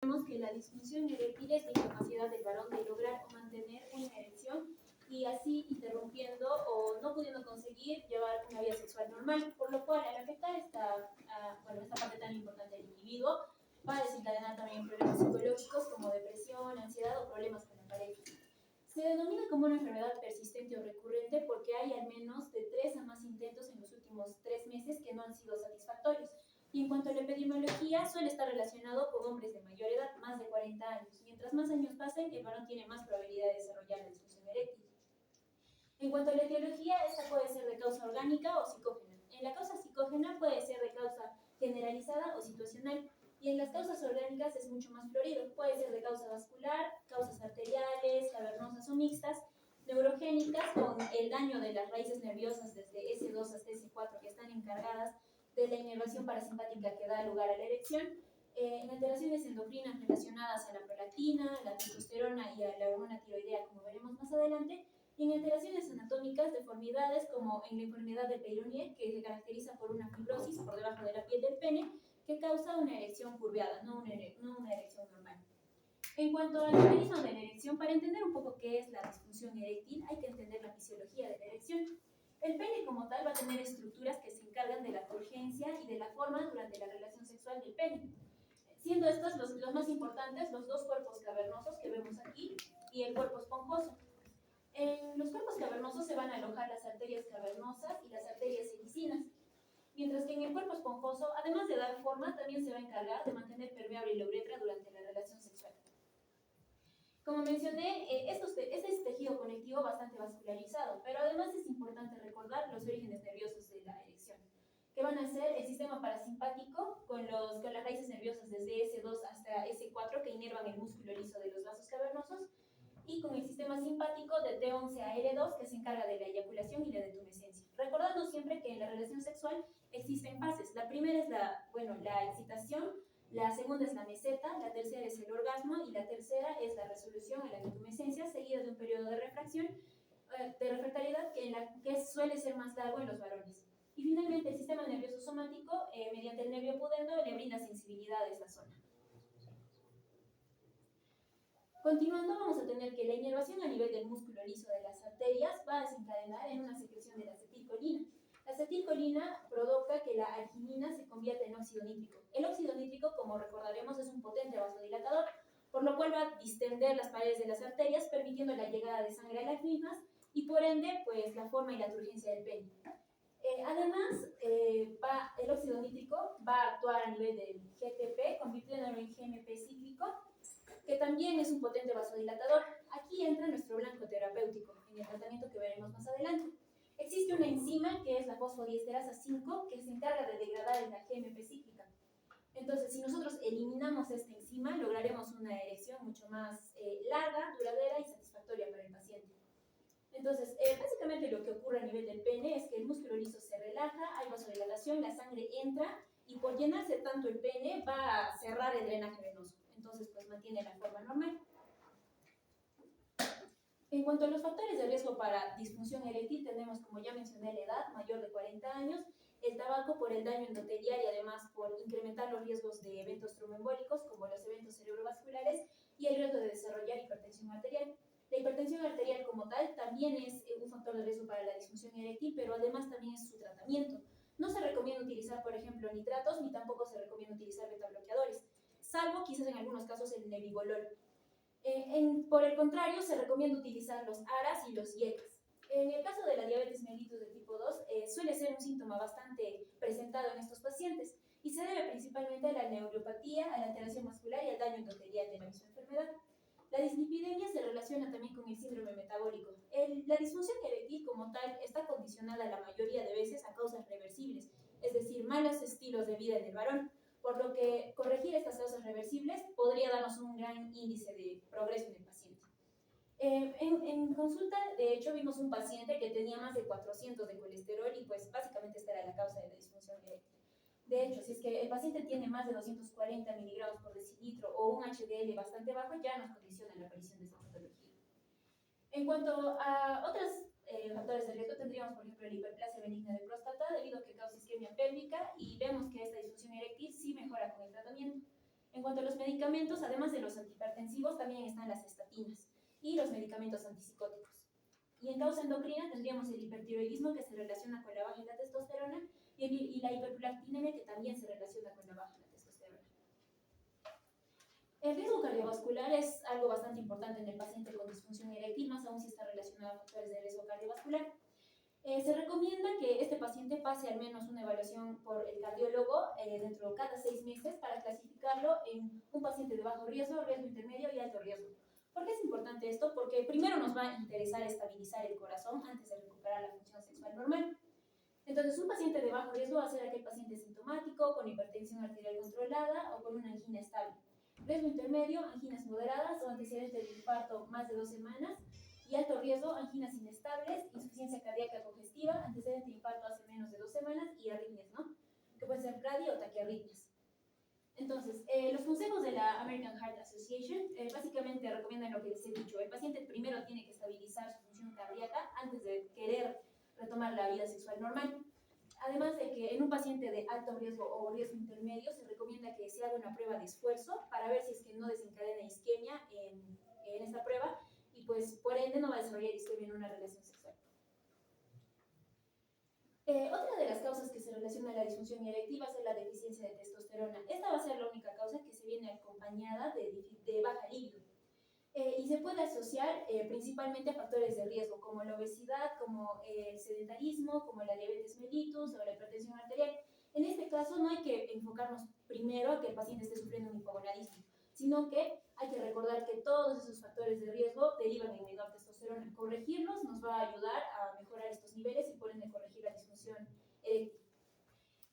Vemos que la disfunción eréctil es la incapacidad del varón de lograr o mantener una erección y así interrumpiendo o no pudiendo conseguir llevar una vida sexual normal, por lo cual al afectar esta parte tan importante del individuo va a desencadenar también problemas psicológicos como depresión, ansiedad o problemas con la pareja. Se denomina como una enfermedad persistente o recurrente porque hay al menos de 3 a más intentos en los últimos 3 meses que no han sido satisfactorios. Y en cuanto a la epidemiología, suele estar relacionado con hombres de mayor edad, más de 40 años. Mientras más años pasen, el varón tiene más probabilidad de desarrollar la disfunción eréctil. En cuanto a la etiología, esta puede ser de causa orgánica o psicógena. En la causa psicógena puede ser de causa generalizada o situacional. Y en las causas orgánicas es mucho más florido. Puede ser de causa vascular, causas arteriales, cavernosas o mixtas, neurogénicas con el daño de las raíces nerviosas desde S2 hasta S4 que están encargadas de la inervación parasimpática que da lugar a la erección, en alteraciones endocrinas relacionadas a la prolactina, la testosterona y a la hormona tiroidea, como veremos más adelante, y en alteraciones anatómicas, deformidades como en la enfermedad de Peyronie, que se caracteriza por una fibrosis por debajo de la piel del pene, que causa una erección curveada, no una erección normal. En cuanto al mecanismo de la erección, para entender un poco qué es la disfunción eréctil, hay que entender la fisiología de la erección. El pene como tal va a tener estructuras que se encargan de la turgencia y de la forma durante la relación sexual del pene, siendo estos los más importantes los dos cuerpos cavernosos que vemos aquí y el cuerpo esponjoso. En los cuerpos cavernosos se van a alojar las arterias cavernosas y las arterias sericinas, mientras que en el cuerpo esponjoso, además de dar forma, también se va a encargar de mantener permeable la uretra durante la relación sexual. Como mencioné, este es tejido conectivo bastante vascularizado, pero además es importante recordar los orígenes nerviosos de la erección, que van a ser el sistema parasimpático con las raíces nerviosas desde S2 hasta S4 que inervan el músculo liso de los vasos cavernosos, y con el sistema simpático de T11 a L2 que se encarga de la eyaculación y la detumescencia. Recordando siempre que en la relación sexual existen fases. La primera es la excitación, la segunda es la meseta, la tercera es el orgasmo y la tercera es la resolución a la detumescencia, seguida de un periodo de refracción, de refractariedad que suele ser más largo en los varones. Y finalmente el sistema nervioso somático, mediante el nervio pudendo, le brinda sensibilidad a esta zona. Continuando, vamos a tener que la inervación a nivel del músculo liso de las arterias va a desencadenar en una secreción de la acetilcolina. La acetilcolina provoca que la arginina se convierta en óxido nítrico. El óxido nítrico, como recordaremos, es un potente vasodilatador, por lo cual va a distender las paredes de las arterias, permitiendo la llegada de sangre a las mismas y por ende, pues, la forma y la turgencia del pene. Además, el óxido nítrico va a actuar a nivel del GTP, convirtiéndolo en GMP cíclico, que también es un potente vasodilatador. Aquí entra nuestro blanco terapéutico en el tratamiento que veremos más adelante. Existe una enzima que es la fosfodiesterasa 5 que se encarga de degradar en la GMP cíclica. Entonces, si nosotros eliminamos esta enzima, lograremos una erección mucho más larga, duradera y satisfactoria para el paciente. Entonces, básicamente lo que ocurre a nivel del pene es que el músculo liso se relaja, hay vasodilatación, la sangre entra y por llenarse tanto el pene va a cerrar el drenaje venoso. Entonces, pues mantiene la forma normal. En cuanto a los factores de riesgo para disfunción eréctil, tenemos, como ya mencioné, la edad mayor de 40 años, el tabaco por el daño endotelial y además por incrementar los riesgos de eventos tromboembólicos como los eventos cerebrovasculares y el riesgo de desarrollar hipertensión arterial. La hipertensión arterial como tal también es un factor de riesgo para la disfunción eréctil, pero además también es su tratamiento. No se recomienda utilizar, por ejemplo, nitratos, ni tampoco se recomienda utilizar betabloqueadores, salvo quizás en algunos casos el nebivolol. Por el contrario, se recomienda utilizar los ARAs y los IECAS. En el caso de la diabetes mellitus de tipo 2, suele ser un síntoma bastante presentado en estos pacientes y se debe principalmente a la neuropatía, a la alteración muscular y al daño endotelial de la misma enfermedad. La dislipidemia se relaciona también con el síndrome metabólico. La disfunción eréctil como tal está condicionada la mayoría de veces a causas reversibles, es decir, malos estilos de vida en el varón, por lo que corregir estas causas reversibles podría darnos un gran índice de progreso en el paciente. En consulta, de hecho, vimos un paciente que tenía más de 400 de colesterol y pues básicamente esta era la causa de la disfunción eréctil. De hecho, si es que el paciente tiene más de 240 miligramos por decilitro o un HDL bastante bajo, ya nos condiciona la aparición de esta patología. En cuanto a otros factores de riesgo, tendríamos, por ejemplo, la hiperplasia benigna de próstata, debido a que causa isquemia pélvica, y vemos que esta disfunción eréctil sí mejora con el tratamiento. En cuanto a los medicamentos, además de los antihipertensivos, también están las estatinas y los medicamentos antipsicóticos. Y en causa endocrina tendríamos el hipertiroidismo, que se relaciona con la baja de la testosterona, y la hiperprolactinemia, que también se relaciona con la baja de la testosterona. El riesgo cardiovascular es algo bastante importante en el paciente con disfunción eréctil, más aún si está relacionado a factores de riesgo cardiovascular. Se recomienda que este paciente pase al menos una evaluación por el cardiólogo dentro de cada 6 meses para clasificarlo en un paciente de bajo riesgo, riesgo intermedio y alto riesgo. ¿Por qué es importante esto? Porque primero nos va a interesar estabilizar el corazón antes de recuperar la función sexual normal. Entonces, un paciente de bajo riesgo va a ser aquel paciente sintomático, con hipertensión arterial controlada o con una angina estable. Riesgo intermedio, anginas moderadas o antecedentes de infarto más de 2 semanas. Y alto riesgo, anginas inestables, insuficiencia cardíaca congestiva, antecedente de infarto hace menos de 2 semanas y arritmias, ¿no? Que pueden ser bradi o taquiarritmias. Entonces, los consejos de la American Heart Association básicamente recomiendan lo que les he dicho. El paciente primero tiene que estabilizar su función cardíaca antes de querer retomar la vida sexual normal. Además de que en un paciente de alto riesgo o riesgo intermedio se recomienda que se haga una prueba de esfuerzo para ver si es que no desencadena isquemia en esta prueba y pues por ende no va a desarrollar isquemia en una relación sexual. Otra de las causas que se relaciona a la disfunción eréctil va a ser la deficiencia de testosterona. Esta va a ser la única causa que se viene acompañada de baja libido. Y se puede asociar principalmente a factores de riesgo como la obesidad, como el sedentarismo, como la diabetes mellitus o la hipertensión arterial. En este caso no hay que enfocarnos primero a que el paciente esté sufriendo un hipogonadismo, sino que hay que recordar que todos esos factores de riesgo derivan en menor testosterona. Corregirlos nos va a ayudar a mejorar estos niveles y por ende corregir la disfunción eréctil.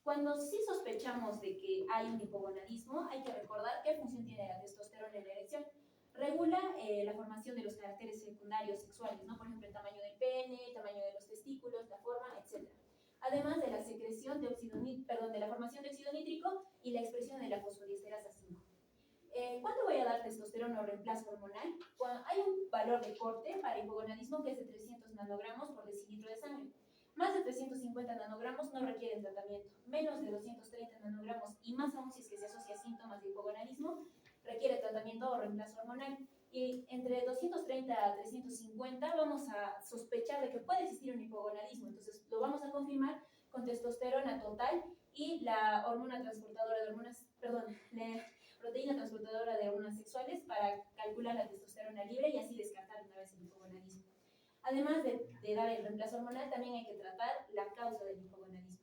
Cuando sí sospechamos de que hay un hipogonadismo, hay que recordar qué función tiene la testosterona en la erección. Regula la formación de los caracteres secundarios sexuales, ¿no? Por ejemplo, el tamaño del pene, el tamaño de los testículos, la forma, etc. Además de la secreción de de la formación de óxido nítrico y la expresión de la fosfodiesterasa 5. ¿Cuánto voy a dar testosterona o reemplazo hormonal? Hay un valor de corte para hipogonadismo que es de 300 nanogramos por decilitro de sangre. Más de 350 nanogramos no requieren tratamiento. Menos de 230 nanogramos y más aún si es que se asocia a síntomas de hipogonadismo, requiere tratamiento o reemplazo hormonal. Y entre 230 a 350 vamos a sospechar de que puede existir un hipogonadismo. Entonces lo vamos a confirmar con testosterona total y la hormona transportadora de hormonas, la proteína transportadora de hormonas sexuales para calcular la testosterona libre y así descartar una vez el hipogonadismo. Además de dar el reemplazo hormonal, también hay que tratar la causa del hipogonadismo.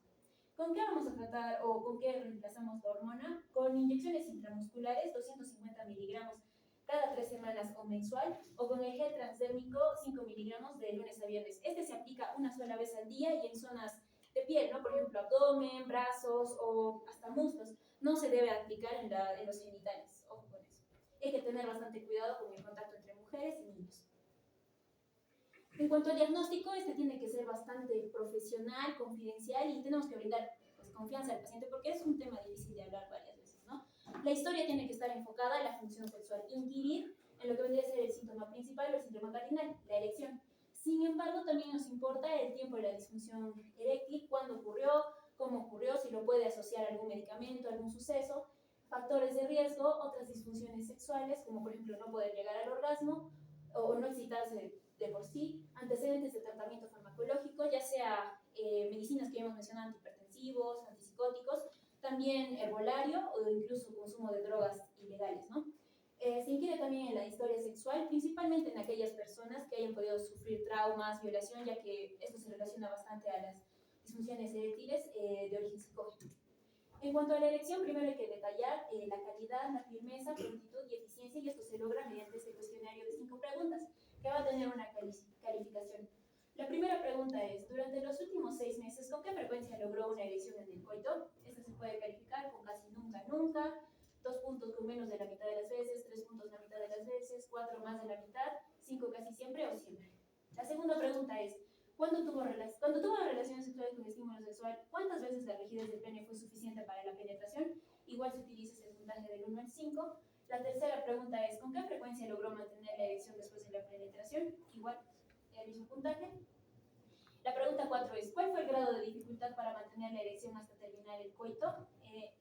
¿Con qué vamos a tratar o con qué reemplazamos la hormona? Con inyecciones intramusculares, 250 miligramos cada 3 semanas o mensual, o con el gel transdérmico 5 miligramos de lunes a viernes. Este se aplica una sola vez al día y en zonas de piel, ¿no? Por ejemplo, abdomen, brazos o hasta muslos. No se debe aplicar en los genitales. Ojo con eso. Hay que tener bastante cuidado con el contacto entre mujeres y niños. En cuanto al diagnóstico, este tiene que ser bastante profesional, confidencial y tenemos que brindar pues, confianza al paciente porque es un tema difícil de hablar varias veces, ¿no? La historia tiene que estar enfocada en la función sexual, inquirir en lo que vendría a ser el síntoma principal o el síndrome cardinal, la erección. Sin embargo, también nos importa el tiempo de la disfunción eréctil, cuándo ocurrió, cómo ocurrió, si lo puede asociar a algún medicamento, algún suceso, factores de riesgo, otras disfunciones sexuales, como por ejemplo no poder llegar al orgasmo o no excitarse de por sí, antecedentes de tratamiento farmacológico, ya sea medicinas que hemos mencionado, antihipertensivos, antipsicóticos, también herbolario o incluso consumo de drogas ilegales, ¿no? Se inquiere también en la historia sexual, principalmente en aquellas personas que hayan podido sufrir traumas, violación, ya que esto se relaciona bastante a las disfunciones eréctiles de origen psicógeno. En cuanto a la erección, primero hay que detallar la calidad, la firmeza, prontitud y eficiencia, y esto se logra mediante este cuestionario de 5 preguntas, que va a tener una calificación. La primera pregunta es, durante los últimos 6 meses, ¿con qué frecuencia logró una erección en el coito? Esta se puede calificar con casi nunca, nunca, 2 puntos con menos de la mitad de las veces, 3 puntos la mitad de las veces, 4 más de la mitad, 5 casi siempre o siempre. La segunda pregunta es, cuando tuvo relaciones sexuales con estímulo sexual, ¿cuántas veces la rigidez del pene fue suficiente para la penetración? Igual se utiliza ese puntaje del 1 al 5. La tercera pregunta es, ¿con qué frecuencia logró mantener la erección después de la penetración? Igual, el mismo puntaje. La pregunta 4 es, ¿cuál fue el grado de dificultad para mantener la erección hasta terminar el coito?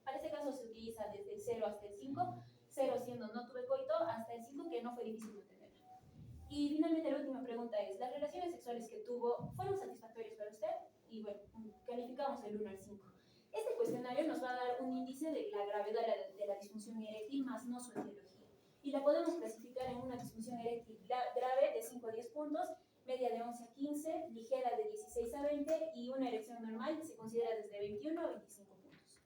Para este caso se utiliza desde el 0 hasta el 5, 0 siendo no tuve coito, hasta el 5 que no fue difícil mantenerla. Y finalmente la última pregunta es, ¿las relaciones sexuales que tuvo fueron satisfactorias para usted? Y bueno, calificamos del 1 al 5. Este cuestionario nos va a dar un índice de la gravedad de la disfunción eréctil más no su etiología. Y la podemos clasificar en una disfunción eréctil grave de 5 a 10 puntos, media de 11 a 15, ligera de 16 a 20 y una erección normal que se considera desde 21 a 25 puntos.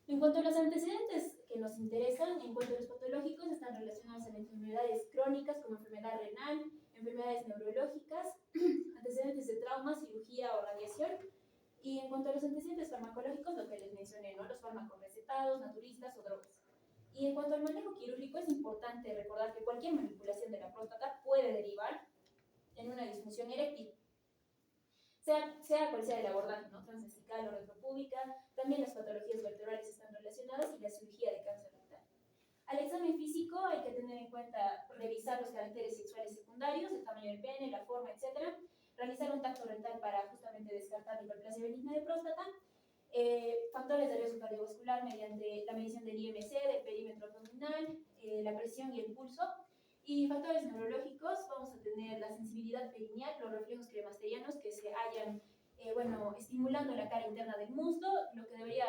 En cuanto a los antecedentes que nos interesan, en cuanto a los patológicos, están relacionados a enfermedades crónicas como enfermedad renal, enfermedades neurológicas, antecedentes de trauma, cirugía o radiación. Y en cuanto a los antecedentes farmacológicos, lo que les mencioné, ¿no? Los fármacos recetados, naturistas o drogas. Y en cuanto al manejo quirúrgico, es importante recordar que cualquier manipulación de la próstata puede derivar en una disfunción eréctil, sea cual sea el abordaje, ¿no? Transvesical o retropúbica. También las patologías vertebrales están relacionadas y la cirugía de cáncer rectal. Al examen físico hay que tener en cuenta revisar los caracteres sexuales secundarios, el tamaño del pene, la forma, etc. Realizar un tacto rectal para justamente descartar la hiperplasia benigna de próstata. Factores de riesgo cardiovascular mediante la medición del IMC, del perímetro abdominal, la presión y el pulso. Y factores neurológicos, vamos a tener la sensibilidad perineal, los reflejos cremasterianos que se hayan, estimulando la cara interna del muslo, lo que debería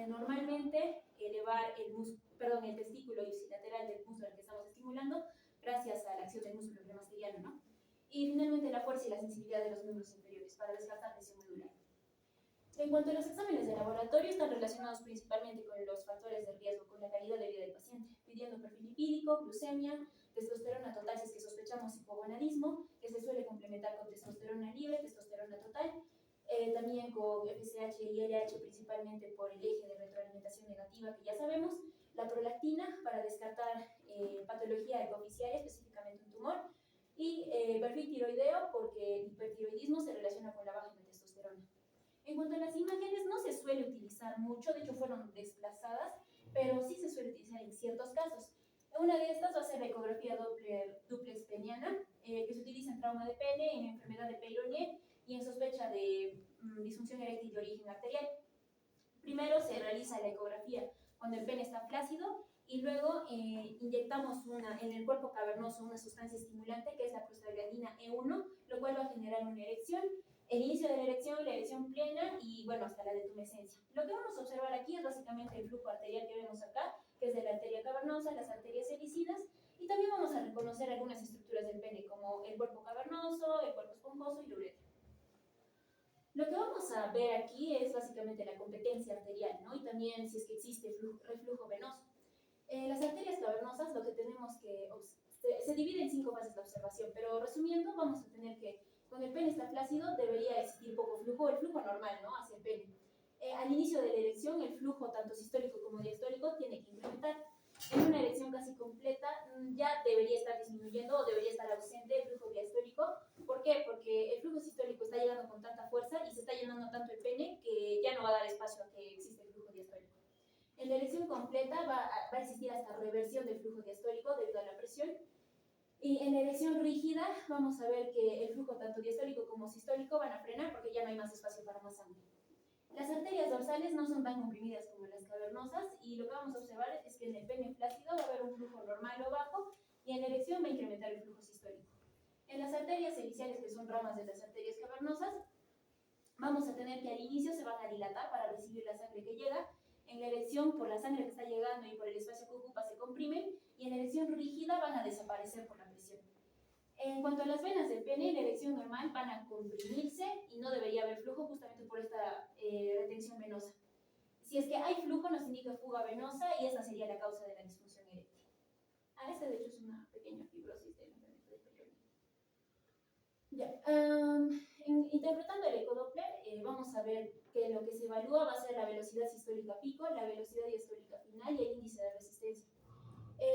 normalmente elevar el testículo ipsilateral del músculo al que estamos estimulando, gracias a la acción del músculo cremasteriano, ¿no? Y finalmente la fuerza y la sensibilidad de los miembros inferiores para descartar lesión medular. En cuanto a los exámenes de laboratorio, están relacionados principalmente con los factores de riesgo, con la calidad de vida del paciente, pidiendo perfil lipídico, glucemia, testosterona total si es que sospechamos hipogonadismo, que se suele complementar con testosterona libre, testosterona total, también con FSH y LH principalmente por el eje de retroalimentación negativa que ya sabemos, la prolactina para descartar patología ecooficiaria, específicamente un tumor, y perfil tiroideo porque el hipertiroidismo se relaciona con la baja de testosterona. En cuanto a las imágenes, no se suele utilizar mucho, de hecho fueron desplazadas, pero sí se suele utilizar en ciertos casos. Una de estas va a ser la ecografía duplex peniana, que se utiliza en trauma de pene, en enfermedad de Peyronie y en sospecha de disfunción eréctil de origen arterial. Primero se realiza la ecografía cuando el pene está flácido y luego inyectamos en el cuerpo cavernoso una sustancia estimulante que es la prostaglandina E1, lo cual va a generar una erección. El inicio de la erección plena y bueno, hasta la detumescencia. Lo que vamos a observar aquí es básicamente el flujo arterial que vemos acá, que es de la arteria cavernosa, las arterias helicinas, y también vamos a reconocer algunas estructuras del pene, como el cuerpo cavernoso, el cuerpo esponjoso y la uretra. Lo que vamos a ver aquí es básicamente la competencia arterial, ¿no? Y también si es que existe reflujo venoso. Las arterias cavernosas, lo que tenemos que se divide en 5 fases de observación, pero resumiendo, vamos a tener que cuando el pene está flácido debería existir poco flujo, el flujo normal, ¿no? Hacia el pene. Al inicio de la erección, el flujo tanto sistólico como diastólico tiene que incrementar. En una erección casi completa ya debería estar disminuyendo o debería estar ausente el flujo diastólico. ¿Por qué? Porque el flujo sistólico está llegando con tanta fuerza y se está llenando tanto el pene que ya no va a dar espacio a que exista el flujo diastólico. En la erección completa va a existir hasta reversión del flujo diastólico debido a la presión. Y en la erección rígida vamos a ver que el flujo tanto diastólico como sistólico van a frenar porque ya no hay más espacio para más sangre. Las arterias dorsales no son tan comprimidas como las cavernosas y lo que vamos a observar es que en el pene flácido va a haber un flujo normal o bajo y en la erección va a incrementar el flujo sistólico. En las arterias heliciales, que son ramas de las arterias cavernosas, vamos a tener que al inicio se van a dilatar para recibir la sangre que llega. En la erección, por la sangre que está llegando y por el espacio que ocupa, se comprimen, y en la erección rígida van a desaparecer por la presión. En cuanto a las venas del pene, en la erección normal van a comprimirse y no debería haber flujo justamente por esta retención venosa. Si es que hay flujo, nos indica fuga venosa y esa sería la causa de la disfunción eréctil. Esta de hecho es una pequeña fibrosis de la enfermedad de Peyronie. Ya, interpretando el ecodoppler, vamos a ver que lo que se evalúa va a ser la velocidad sistólica pico, la velocidad diastólica final y el índice de resistencia.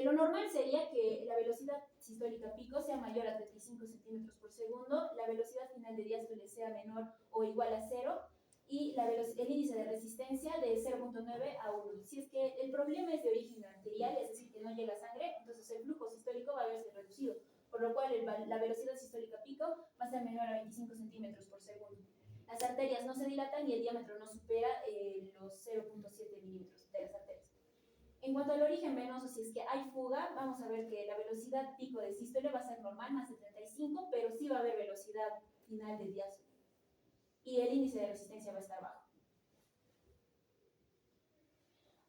Lo normal sería que la velocidad sistólica pico sea mayor a 35 centímetros por segundo, la velocidad final de diástole sea menor o igual a 0 y el índice de resistencia de 0.9 a 1. Si es que el problema es de origen arterial, es decir, que no llega sangre, entonces el flujo sistólico va a verse reducido, por lo cual la velocidad sistólica pico va a ser menor a 25 centímetros por segundo. Las arterias no se dilatan y el diámetro no supera los 0.7 milímetros de las arterias. En cuanto al origen venoso, si es que hay fuga, vamos a ver que la velocidad pico de sístole va a ser normal, más de 35, pero sí va a haber velocidad final de diástole. Y el índice de resistencia va a estar bajo.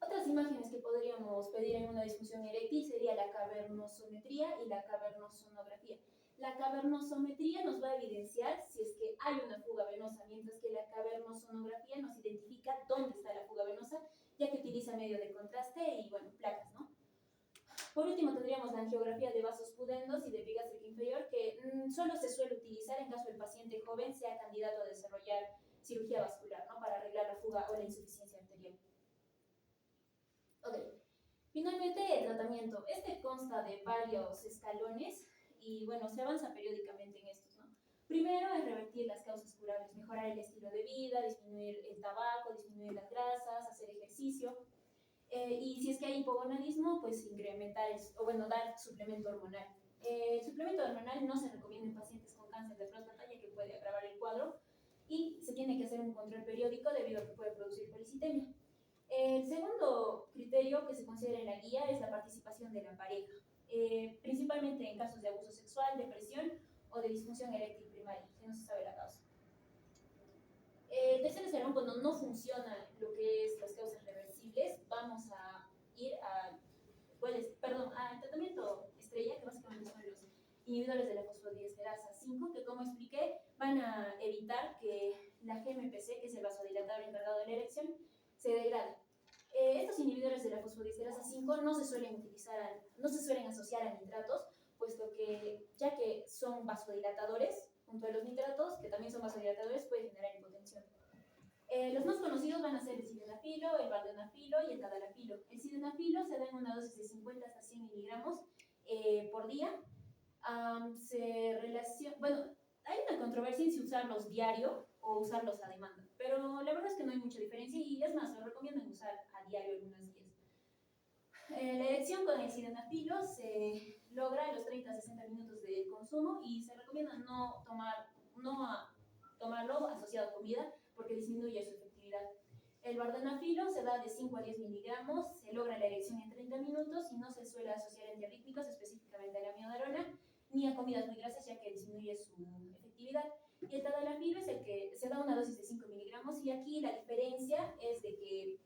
Otras imágenes que podríamos pedir en una disfunción eréctil sería la cavernosometría y la cavernosonografía. La cavernosometría nos va a evidenciar si es que hay una fuga venosa, mientras que la cavernosonografía nos identifica dónde está la fuga venosa, ya que utiliza medio de contraste y, bueno, placas, ¿no? Por último, tendríamos la angiografía de vasos pudendos y de viga gástrica inferior, que solo se suele utilizar en caso el paciente joven sea candidato a desarrollar cirugía vascular, ¿no? Para arreglar la fuga o la insuficiencia arterial. Ok. Finalmente, el tratamiento. Este consta de varios escalones y, bueno, se avanza periódicamente en estos, ¿no? Primero es revertir las causas curables, mejorar el estilo de vida, disminuir el tabaco, disminuir las grasas, hacer ejercicio. Y si es que hay hipogonadismo, pues incrementar, dar suplemento hormonal. El suplemento hormonal no se recomienda en pacientes con cáncer de próstata, ya que puede agravar el cuadro, y se tiene que hacer un control periódico debido a que puede producir policitemia. El segundo criterio que se considera en la guía es la participación de la pareja, principalmente en casos de abuso sexual, depresión o de disfunción eréctil primaria, que no se sabe la causa. El tercer escalón, cuando no funciona lo que es las causas reversibles, vamos a ir al tratamiento estrella, que básicamente son los inhibidores de la fosfodiesterasa 5, que, como expliqué, van a evitar que la GMPC, que es el vasodilatador encargado de la erección, se degrade. Estos inhibidores de la fosfodiesterasa 5 no se suelen asociar a nitratos, puesto que, ya que son vasodilatadores, junto a los nitratos, que también son vasodilatadores, puede generar hipotensión. Los más conocidos van a ser el sildenafilo, el vardenafilo y el tadalafilo. El sildenafilo se da en una dosis de 50 hasta 100 miligramos por día. Hay una controversia en si usarlos diario o usarlos a demanda, pero la verdad es que no hay mucha diferencia y es más, lo recomiendan usar a diario algunas guías. La erección con el sildenafilo se logra en los 30 a 60 minutos de consumo y se recomienda no tomarlo asociado a comida porque disminuye su efectividad. El vardenafilo se da de 5 a 10 miligramos, se logra la erección en 30 minutos y no se suele asociar a antiarrítmicos, específicamente a la amiodarona, ni a comidas muy grasas, ya que disminuye su efectividad. Y el tadalafilo es el que se da una dosis de 5 miligramos y aquí la diferencia es de que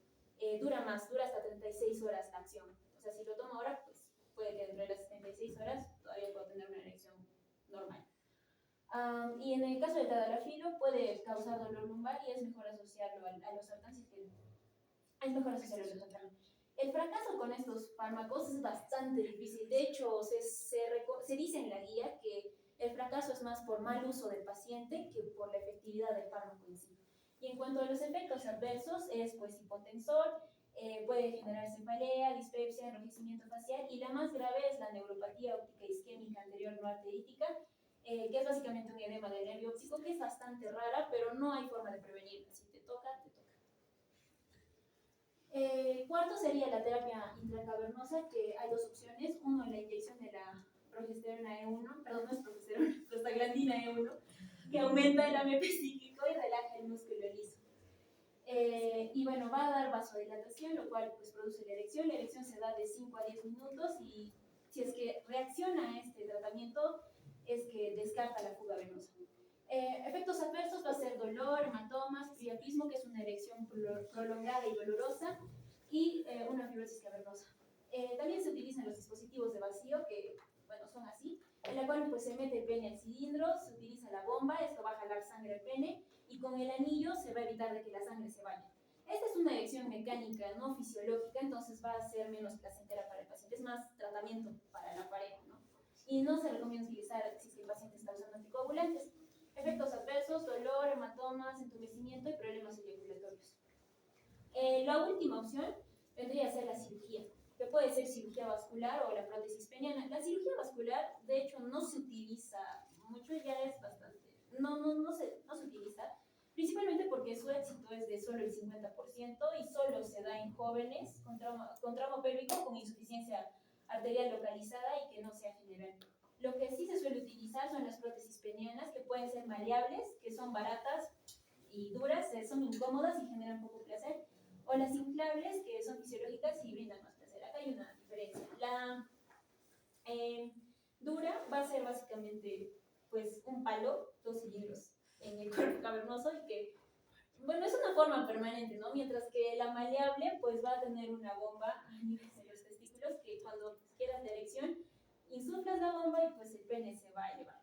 dura hasta 36 horas la acción. O sea, si lo tomo ahora, pues puede que dentro de las 76 horas todavía pueda tener una erección normal. Y en el caso del tadalafilo puede causar dolor lumbar y es mejor asociarlo a los sartán. El fracaso con estos fármacos es bastante difícil. De hecho, se dice en la guía que el fracaso es más por mal uso del paciente que por la efectividad del fármaco en sí. Y en cuanto a los efectos adversos, es pues hipotensor, puede generar cefalea, dispepsia, enrojecimiento facial y la más grave es la neuropatía óptica isquémica anterior no arterítica, que es básicamente un edema del nervio óptico que es bastante rara, pero no hay forma de prevenirla. Si te toca, te toca. Cuarto sería la terapia intracavernosa, que hay dos opciones. Uno, la inyección de la progesterona E1, perdón, no es progesterona, prostaglandina E1, que aumenta el AMP psíquico y relaja el músculo liso. Y bueno, va a dar vasodilatación, lo cual pues produce la erección. La erección se da de 5 a 10 minutos y si es que reacciona a este tratamiento, es que descarta la fuga venosa. Efectos adversos va a ser dolor, hematomas, priapismo, que es una erección prolongada y dolorosa, y una fibrosis cavernosa. También se utilizan los dispositivos de vacío, que bueno, son así, en la cual pues, se mete el pene al cilindro, se utiliza la bomba, esto va a jalar sangre al pene, y con el anillo se va a evitar de que la sangre se vaya. Esta es una erección mecánica, no fisiológica, entonces va a ser menos placentera para el paciente, es más tratamiento para la pareja, ¿no? Y no se recomienda utilizar si el paciente está usando anticoagulantes. Efectos adversos, dolor, hematomas, entumecimiento y problemas eyaculatorios. La última opción vendría a ser la cirugía, que puede ser cirugía vascular o la prótesis peniana. La cirugía vascular, de hecho, no se utiliza mucho, ya es bastante, no se utiliza, principalmente porque su éxito es de solo el 50% y solo se da en jóvenes con trauma pélvico con insuficiencia arterial localizada y que no sea general. Lo que sí se suele utilizar son las prótesis penianas, que pueden ser maleables, que son baratas y duras son incómodas y generan poco placer, o las inflables, que son fisiológicas y brindan más placer. Acá hay una diferencia. La dura va a ser básicamente pues un palo, dos cilindros en el cuerpo cavernoso y que, bueno, es una forma permanente, ¿no? Mientras que la maleable pues va a tener una bomba a nivel de los testículos que cuando pues, quieras de erección, insuflas la bomba y pues el pene se va a elevar.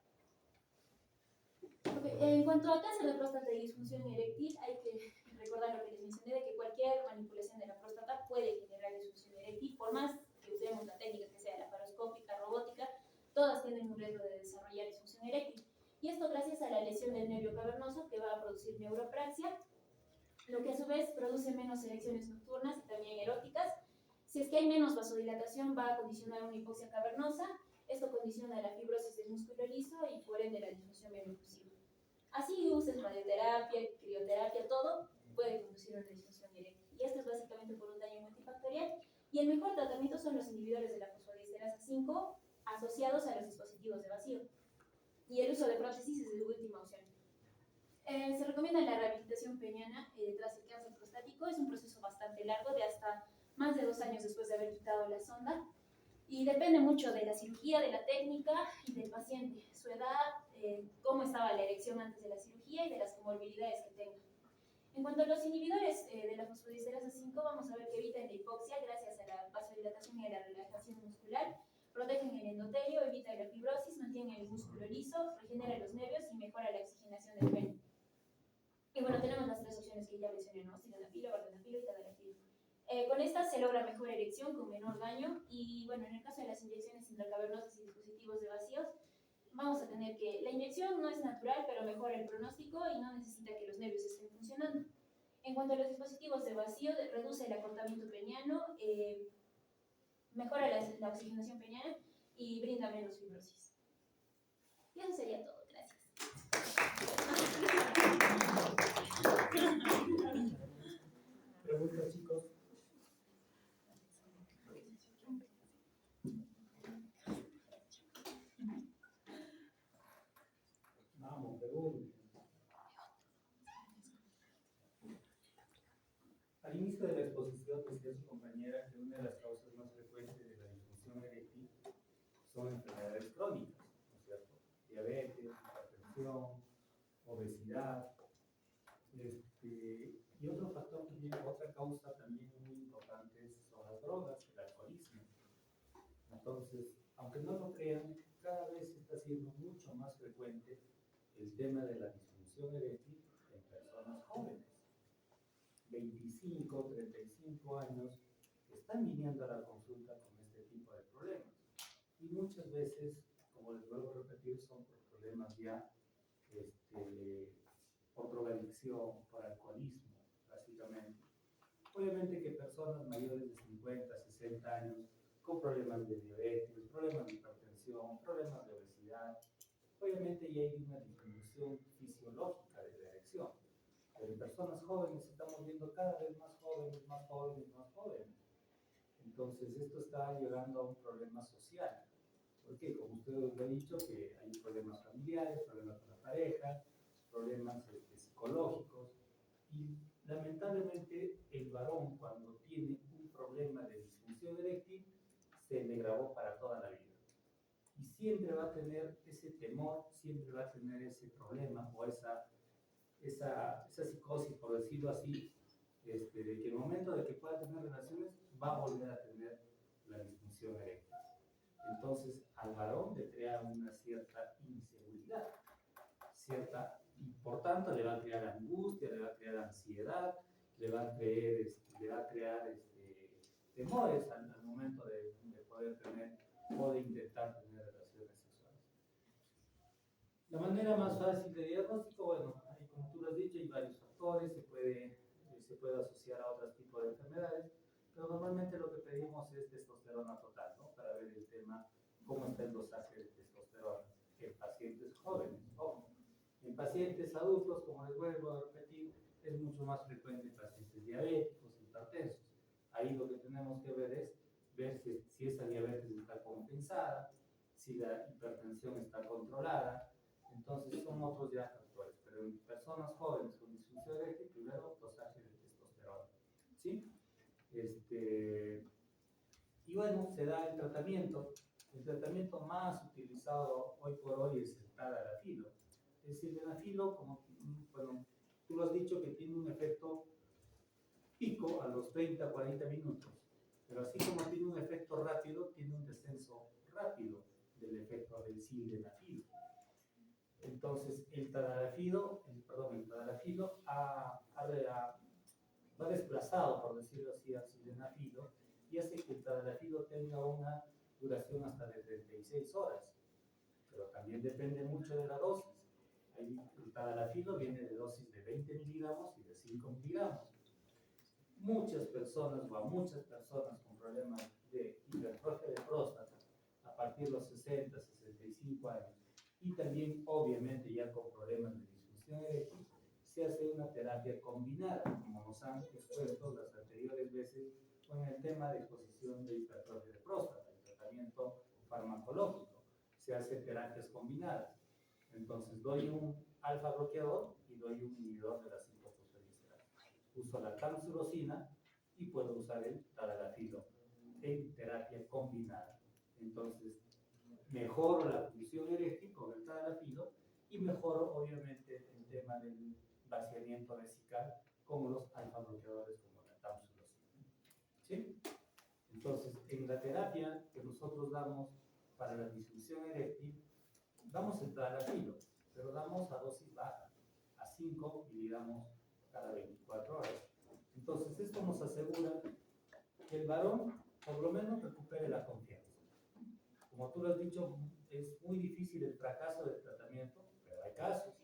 Okay. En cuanto a cáncer de próstata y disfunción eréctil, hay que recordar lo que les mencioné de que cualquier manipulación de la próstata puede generar disfunción eréctil, por más que usemos la técnica que sea laparoscópica, robótica, todas tienen un riesgo de desarrollar disfunción eréctil. Y esto gracias a la lesión del nervio cavernoso que va a producir neuropraxia, lo que a su vez produce menos erecciones nocturnas y también eróticas. Si es que hay menos vasodilatación, va a condicionar una hipoxia cavernosa. Esto condiciona la fibrosis del músculo liso y por ende la disfunción veno-oclusiva. Así uses radioterapia, crioterapia, todo puede conducir a una disfunción eréctil. Y esto es básicamente por un daño multifactorial. Y el mejor tratamiento son los inhibidores de la fosfodiesterasa 5 asociados a los dispositivos de vacío. Y el uso de prótesis es la última opción. Se recomienda la rehabilitación peniana tras el cáncer prostático. Es un proceso bastante largo, de hasta más de 2 años después de haber quitado la sonda. Y depende mucho de la cirugía, de la técnica y del paciente, su edad, cómo estaba la erección antes de la cirugía y de las comorbilidades que tenga. En cuanto a los inhibidores de la fosfodiesterasa 5, vamos a ver que evitan la hipoxia gracias a la vasodilatación y a la relajación muscular, protegen el endotelio, evitan la fibrosis, mantienen el músculo liso, regenera los nervios y mejora la oxigenación del pene. Y bueno, tenemos las 3 opciones que ya mencioné, ¿no? Sildenafil, vardenafil y tadalafil. Con estas se logra mejor erección con menor daño y bueno, en el caso de las inyecciones intracavernosas y dispositivos de vacíos, vamos a tener que la inyección no es natural, pero mejora el pronóstico y no necesita que los nervios estén funcionando. En cuanto a los dispositivos de vacío, reduce el acortamiento peniano, mejora la oxigenación peniana y brinda menos fibrosis. Y eso sería todo. Gracias. Preguntas, chicos. Vamos, pregunten. Al inicio de la exposición decía su compañera que una de las causas más frecuentes de la disfunción eréctil son enfermedades crónicas, ¿no es cierto? Diabetes, hipertensión, obesidad. Y otro factor también, otra causa también muy importante son las drogas, el alcoholismo. Entonces, aunque no lo crean, cada vez está siendo mucho más frecuente el tema de la disfunción eréctil en personas jóvenes. 25, 35 años están viniendo a la consulta con este tipo de problemas. Y muchas veces, como les vuelvo a repetir, son por problemas ya por drogadicción, por alcoholismo, básicamente. Obviamente que personas mayores de 50, 60 años con problemas de diabetes, problemas de hipertensión, problemas de obesidad, obviamente ya hay una disminución fisiológica de la erección. Pero en personas jóvenes estamos viendo cada vez más jóvenes, más jóvenes, más jóvenes. Entonces esto está llevando a un problema social. Porque como ustedes lo han dicho, que hay problemas familiares, problemas con la pareja, problemas psicológicos. Y lamentablemente el varón cuando tiene un problema de disfunción eréctil se le grabó para toda la vida. Y siempre va a tener ese temor, siempre va a tener ese problema o esa psicosis, por decirlo así, de que en el momento de que pueda tener relaciones va a volver a tener la disfunción eréctil. Entonces al varón le crea una cierta inseguridad, y por tanto le va a crear angustia, le va a crear ansiedad, le va a crear temores al momento de poder tener o de intentar tener relaciones sexuales. La manera más fácil de diagnóstico, bueno, como tú lo has dicho, hay varios factores, se puede asociar a otros tipos de enfermedades, pero normalmente lo que pedimos es testosterona total, ¿no? Para ver el tema, cómo está el dosaje de testosterona en pacientes jóvenes. En pacientes adultos, como les vuelvo a repetir, es mucho más frecuente en pacientes diabéticos, hipertensos. Ahí lo que tenemos que ver es ver si esa diabetes está compensada, si la hipertensión está controlada. Entonces son otros ya factores, pero en personas jóvenes con disfunción eréctil, primero dosaje de testosterona, ¿sí? Y bueno, se da el tratamiento. El tratamiento más utilizado hoy por hoy es el tadalafilo. Es decir, el tadalafilo, como bueno, tú lo has dicho, que tiene un efecto pico a los 30-40 minutos, pero así como tiene un efecto rápido, tiene un descenso rápido del efecto del sildenafilo. Entonces, el tadalafilo va desplazado, por decirlo así, al sildenafilo, y hace que el tadalafilo tenga una duración hasta de 36 horas, pero también depende mucho de la dosis. El tadalafilo viene de dosis de 20 miligramos y de 5 miligramos. Muchas personas con problemas de hipertrofia de próstata a partir de los 60, 65 años, y también obviamente ya con problemas de disfunción eréctil, se hace una terapia combinada, como nos han expuesto las anteriores veces con el tema de exposición de hipertrofia de próstata, el tratamiento farmacológico. Se hacen terapias combinadas. Entonces doy un alfa bloqueador y doy un inhibidor de la 5-fosfodiesterasa. Uso la tamsulosin y puedo usar el tadalafilo en terapia combinada. Entonces mejoro la función eréctil con el tadalafilo y mejoro obviamente el tema del vaciamiento vesical como los alfa bloqueadores como la tamsulosin. ¿Sí? Entonces, en la terapia que nosotros damos para la disfunción eréctil, damos el tadalafilo, pero damos a dosis baja, a 5 miligramos cada 24 horas. Entonces, esto nos asegura que el varón por lo menos recupere la confianza. Como tú lo has dicho, es muy difícil el fracaso del tratamiento, pero hay casos.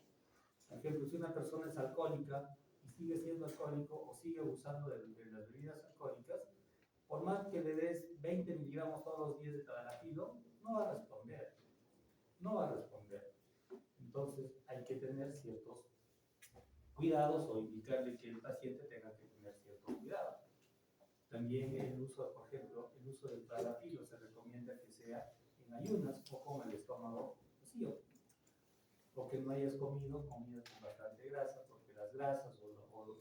Por ejemplo, si una persona es alcohólica y sigue siendo alcohólico o sigue abusando de las bebidas alcohólicas, por más que le des 20 miligramos todos los días de tadalafilo, no va a responder. No va a responder. Entonces, hay que tener ciertos cuidados o indicarle que el paciente tenga que tener ciertos cuidados. También el uso, por ejemplo, el uso del tadalafilo se recomienda que sea en ayunas o con el estómago vacío, o que no hayas comido comidas con bastante grasa, porque las grasas o los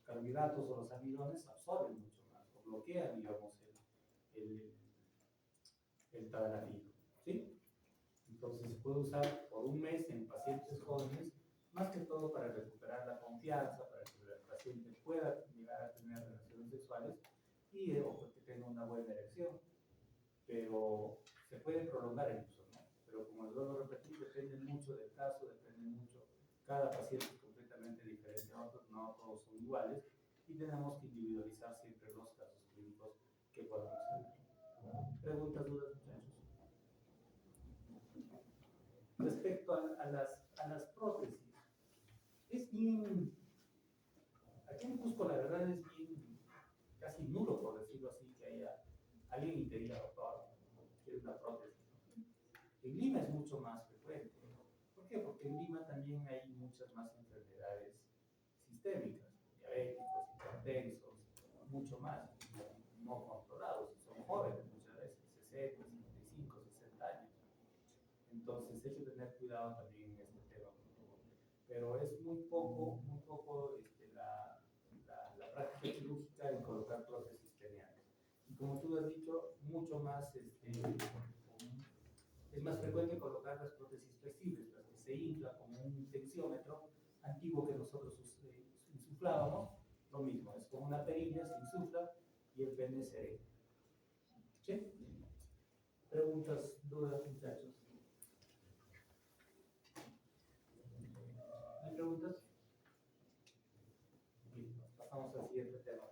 carbohidratos o los amilones absorben mucho más, o bloquean, digamos, el tadalafilo, ¿sí? Entonces se puede usar por un mes en pacientes jóvenes, más que todo para recuperar la confianza, para que el paciente pueda llegar a tener relaciones sexuales y o porque tenga una buena erección. Pero se puede prolongar el uso, ¿no? Pero como les vuelvo a repetir, depende mucho del caso, depende mucho, cada paciente es completamente diferente a otros, no todos son iguales, y tenemos que individualizar siempre los casos clínicos que podamos tener. ¿Preguntas, dudas, muchachos? Respecto a las prótesis, es bien, aquí en Cusco la verdad es bien, casi nulo, por decirlo así, que haya alguien y te diga, doctor, quiero una prótesis. En Lima es mucho más frecuente. ¿Por qué? Porque en Lima también hay muchas más enfermedades sistémicas, diabéticos, hipertensos, mucho más, no controlados, son jóvenes muchas veces, 60, 55, 60 años. Entonces hay que tener cuidado también en este tema. Pero es muy poco la práctica quirúrgica en colocar prótesis penianas. Y como tú has dicho, mucho más, es más frecuente colocar las prótesis flexibles, las que se infla como un tensiómetro antiguo que nosotros insuflábamos, lo mismo, es como una perilla, se insufla y el pene se erecta. ¿Sí? ¿Preguntas, dudas, muchachos? ¿Hay preguntas? Listo, pasamos al siguiente tema.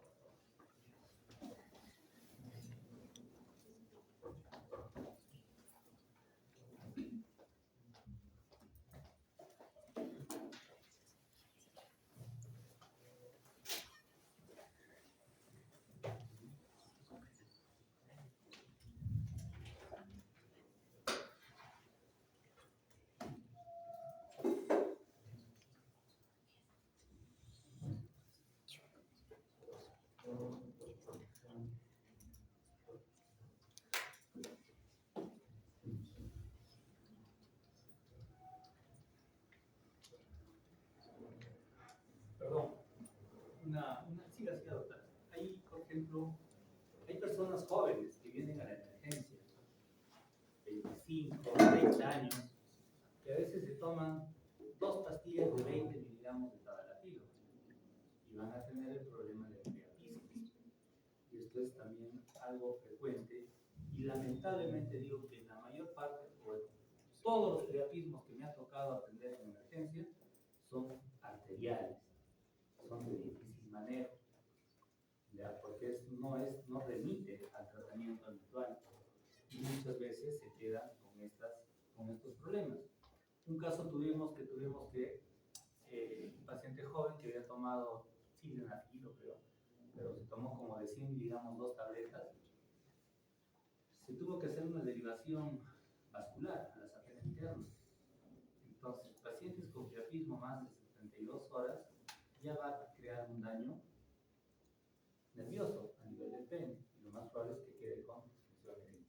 algo frecuente y lamentablemente digo que la mayor parte, bueno, todos los priapismos que me ha tocado atender en emergencia son arteriales, son de difícil manejo, ¿ya? Porque no remite al tratamiento habitual y muchas veces se quedan con estos problemas. Un caso tuvimos que un paciente joven que había tomado sildenafil, creo, pero se tomó como de 100 digamos 2 tabletas, se tuvo que hacer una derivación vascular a las arterias internas. Entonces, pacientes con priapismo más de 72 horas ya va a crear un daño nervioso a nivel del pene y lo más probable es que quede con disfunción eréctil.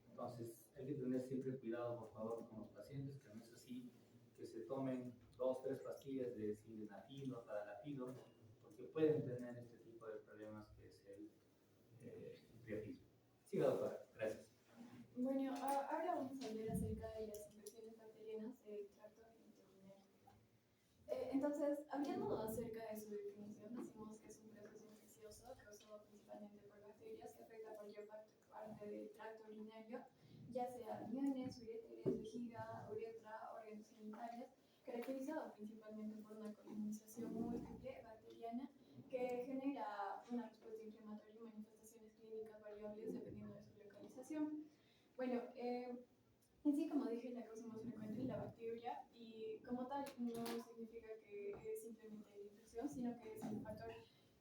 Entonces, hay que tener siempre cuidado, por favor, con los pacientes, que no es así que se tomen 2 o 3 pastillas de sildenafil o tadalafil, porque pueden tener este tipo de problemas que es el priapismo. Siga, doctora. Gracias. Bueno, ahora vamos a hablar acerca de las infecciones bacterianas del tracto genitourinario. Entonces, hablando acerca de su definición, decimos que es un proceso infeccioso causado principalmente por bacterias que afecta a cualquier parte del tracto urinario, ya sea riñones, uréteres, vejiga, uretra, órganos genitales, caracterizado principalmente por una colonización múltiple bacteriana que genera una respuesta inflamatoria y manifestaciones clínicas variables dependiendo de su localización. Bueno, en sí, como dije, la causa más frecuente es la bacteria y como tal no significa que es simplemente la infección, sino que es un factor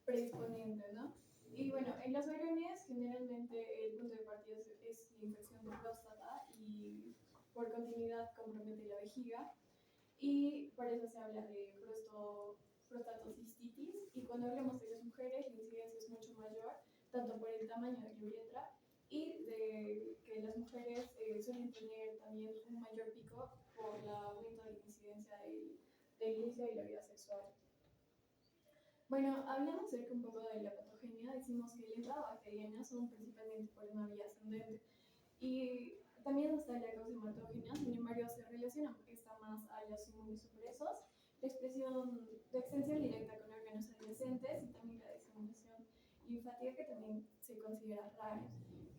predisponente, ¿no? Y bueno, en los varones generalmente el punto de partida es la infección de próstata y por continuidad compromete la vejiga y por eso se habla de prostatocistitis y cuando hablamos de las mujeres la incidencia es mucho mayor, tanto por el tamaño de la uretra y de que las mujeres suelen tener también un mayor pico por el aumento de la incidencia del inicio de la vida sexual. Bueno, hablando acerca un poco de la patogenia, decimos que la entrada bacteriana son principalmente por una vía ascendente y también está la causa hematógena, sin embargo se relaciona esta más a los inmunosupresos, la expresión de extensión directa con órganos adyacentes y también la diseminación linfática que también se considera rara.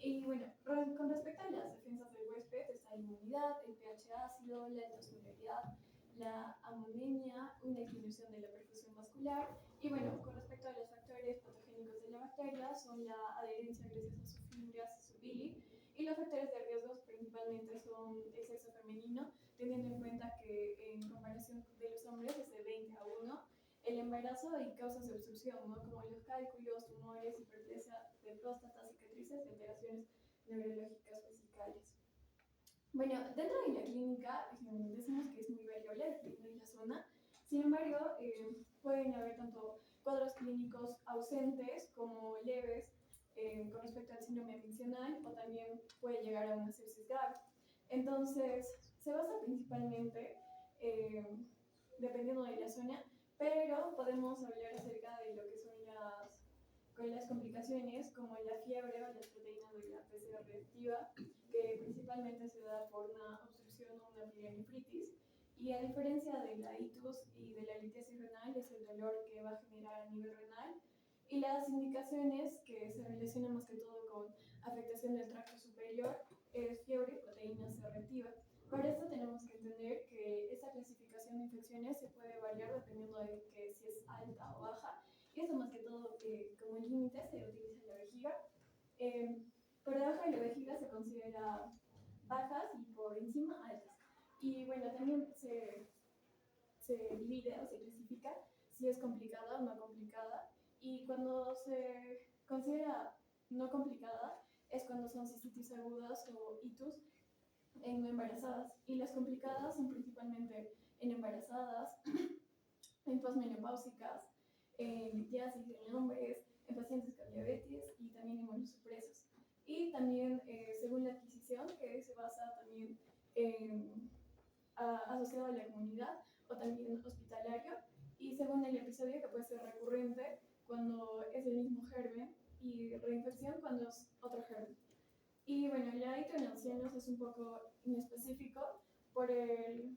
Y bueno, con respecto a las defensas del huésped está la inmunidad, el pH ácido, la altoosmolaridad, la amonemia, una disminución de la perfusión vascular. Y bueno, con respecto a los factores patogénicos de la bacteria son la adherencia gracias a sus fibras y su bili. Y los factores de riesgo principalmente son el sexo femenino, teniendo en cuenta que en comparación de los hombres es de 20-1, el embarazo y causas de obstrucción, ¿no? Como los cálculos, tumores, hiperplasia de próstata, cicatrices y alteraciones neurológicas vesicales. Bueno, dentro de la clínica decimos que es muy variable dependiendo de la zona, sin embargo, pueden haber tanto cuadros clínicos ausentes como leves con respecto al síndrome mencional o también puede llegar a una sepsis grave. Entonces, se basa principalmente dependiendo de la zona, pero podemos hablar acerca de lo que son las complicaciones como la fiebre o las proteínas de la PCR reactiva, que principalmente se da por una obstrucción o una pielonefritis. Y a diferencia de la itus y de la litiasis renal, es el dolor que va a generar a nivel renal. Y las indicaciones que se relacionan más que todo con afectación del tracto superior es fiebre y proteína C reactiva. Por esto tenemos que entender que esta clasificación de infecciones se puede variar dependiendo de que si es alta o baja. Y eso más que todo, como límite se utiliza la vejiga. Por debajo de la vejiga se considera bajas y por encima altas. Y bueno, también se divide o se clasifica si es complicada o no complicada. Y cuando se considera no complicada es cuando son cistitis agudas o itus en embarazadas. Y las complicadas son principalmente en embarazadas, en posmenopáusicas, en litiasis en hombres, en pacientes con diabetes y también inmunosupresos. Y también, según la adquisición, que se basa también asociado a la comunidad o también hospitalario, y según el episodio que puede ser recurrente cuando es el mismo germen y reinfección cuando es otro germen. Y bueno, la ito en ancianos es un poco inespecífico porque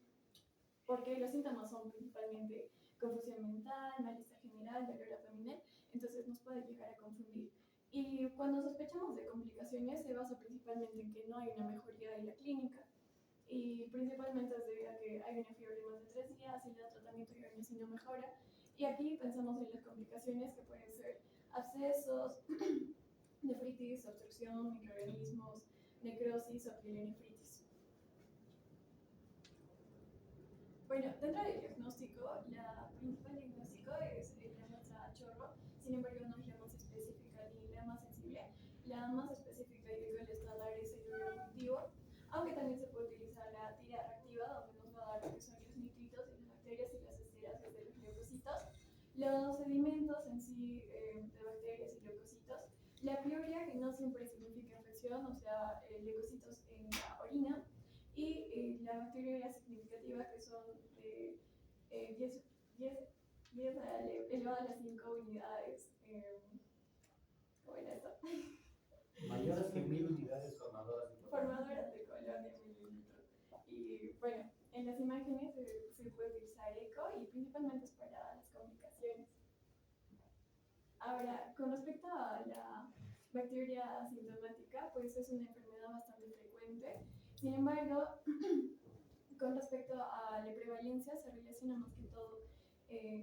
los síntomas son principalmente confusión mental, malestar general, dolor abdominal, entonces nos puede llegar a confundir. Y cuando sospechamos de complicaciones se basa principalmente en que no hay una mejoría de la clínica y principalmente es debido a que hay una fiebre de más de 3 días y el tratamiento diario si no mejora. Y aquí pensamos en las complicaciones que pueden ser abscesos, nefritis, obstrucción, microorganismos, necrosis o pielonefritis. Bueno, dentro del diagnóstico, la principal diagnóstico es la muestra a chorro, sin embargo no es la más específica ni la más sensible. La más específica y digo el estándar es el urocultivo, aunque también se puede utilizar la tira reactiva, donde nos va a dar lo que son los nitritos y las bacterias y las esterases de los leucocitos, los sedimentos en sí de bacterias y leucocitos, la piuria, que no siempre significa infección, o sea, leucocitos en la orina, y la bacteria significativa, que son de 10 elevado a las 5 unidades. ¿Cómo era eso? Mayores que 1000 unidades Formadoras de colonia mililitros. Y bueno, en las imágenes se puede utilizar eco y principalmente es para las complicaciones. Ahora, con respecto a la bacteria asintomática, pues es una enfermedad bastante frecuente. Sin embargo, con respecto a la prevalencia, se relaciona más que todo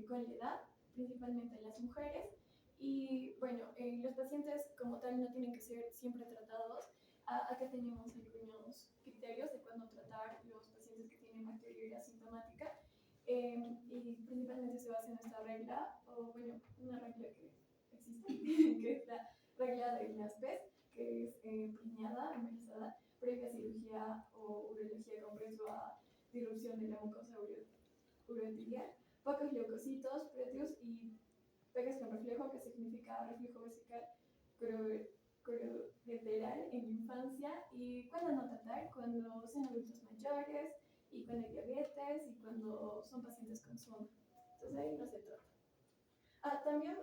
con la edad, principalmente en las mujeres. Y bueno, los pacientes como tal no tienen que ser siempre tratados. Acá tenemos algunos criterios de cuándo tratar los pacientes que tienen bacteriuria asintomática. Y principalmente se basa en esta regla, o bueno, una regla que existe, que es la regla de las PES, que es preñada, embarazada, previa cirugía o urología con riesgo a disrupción de la mucosa uroterial, pocos leucocitos, proteus y pegas con reflejo, que significa reflejo vesical coroleteral en la infancia. Y cuando no tratar, cuando son adultos mayores y cuando hay diabetes y cuando son pacientes con SOMA. Entonces ahí no se trata. También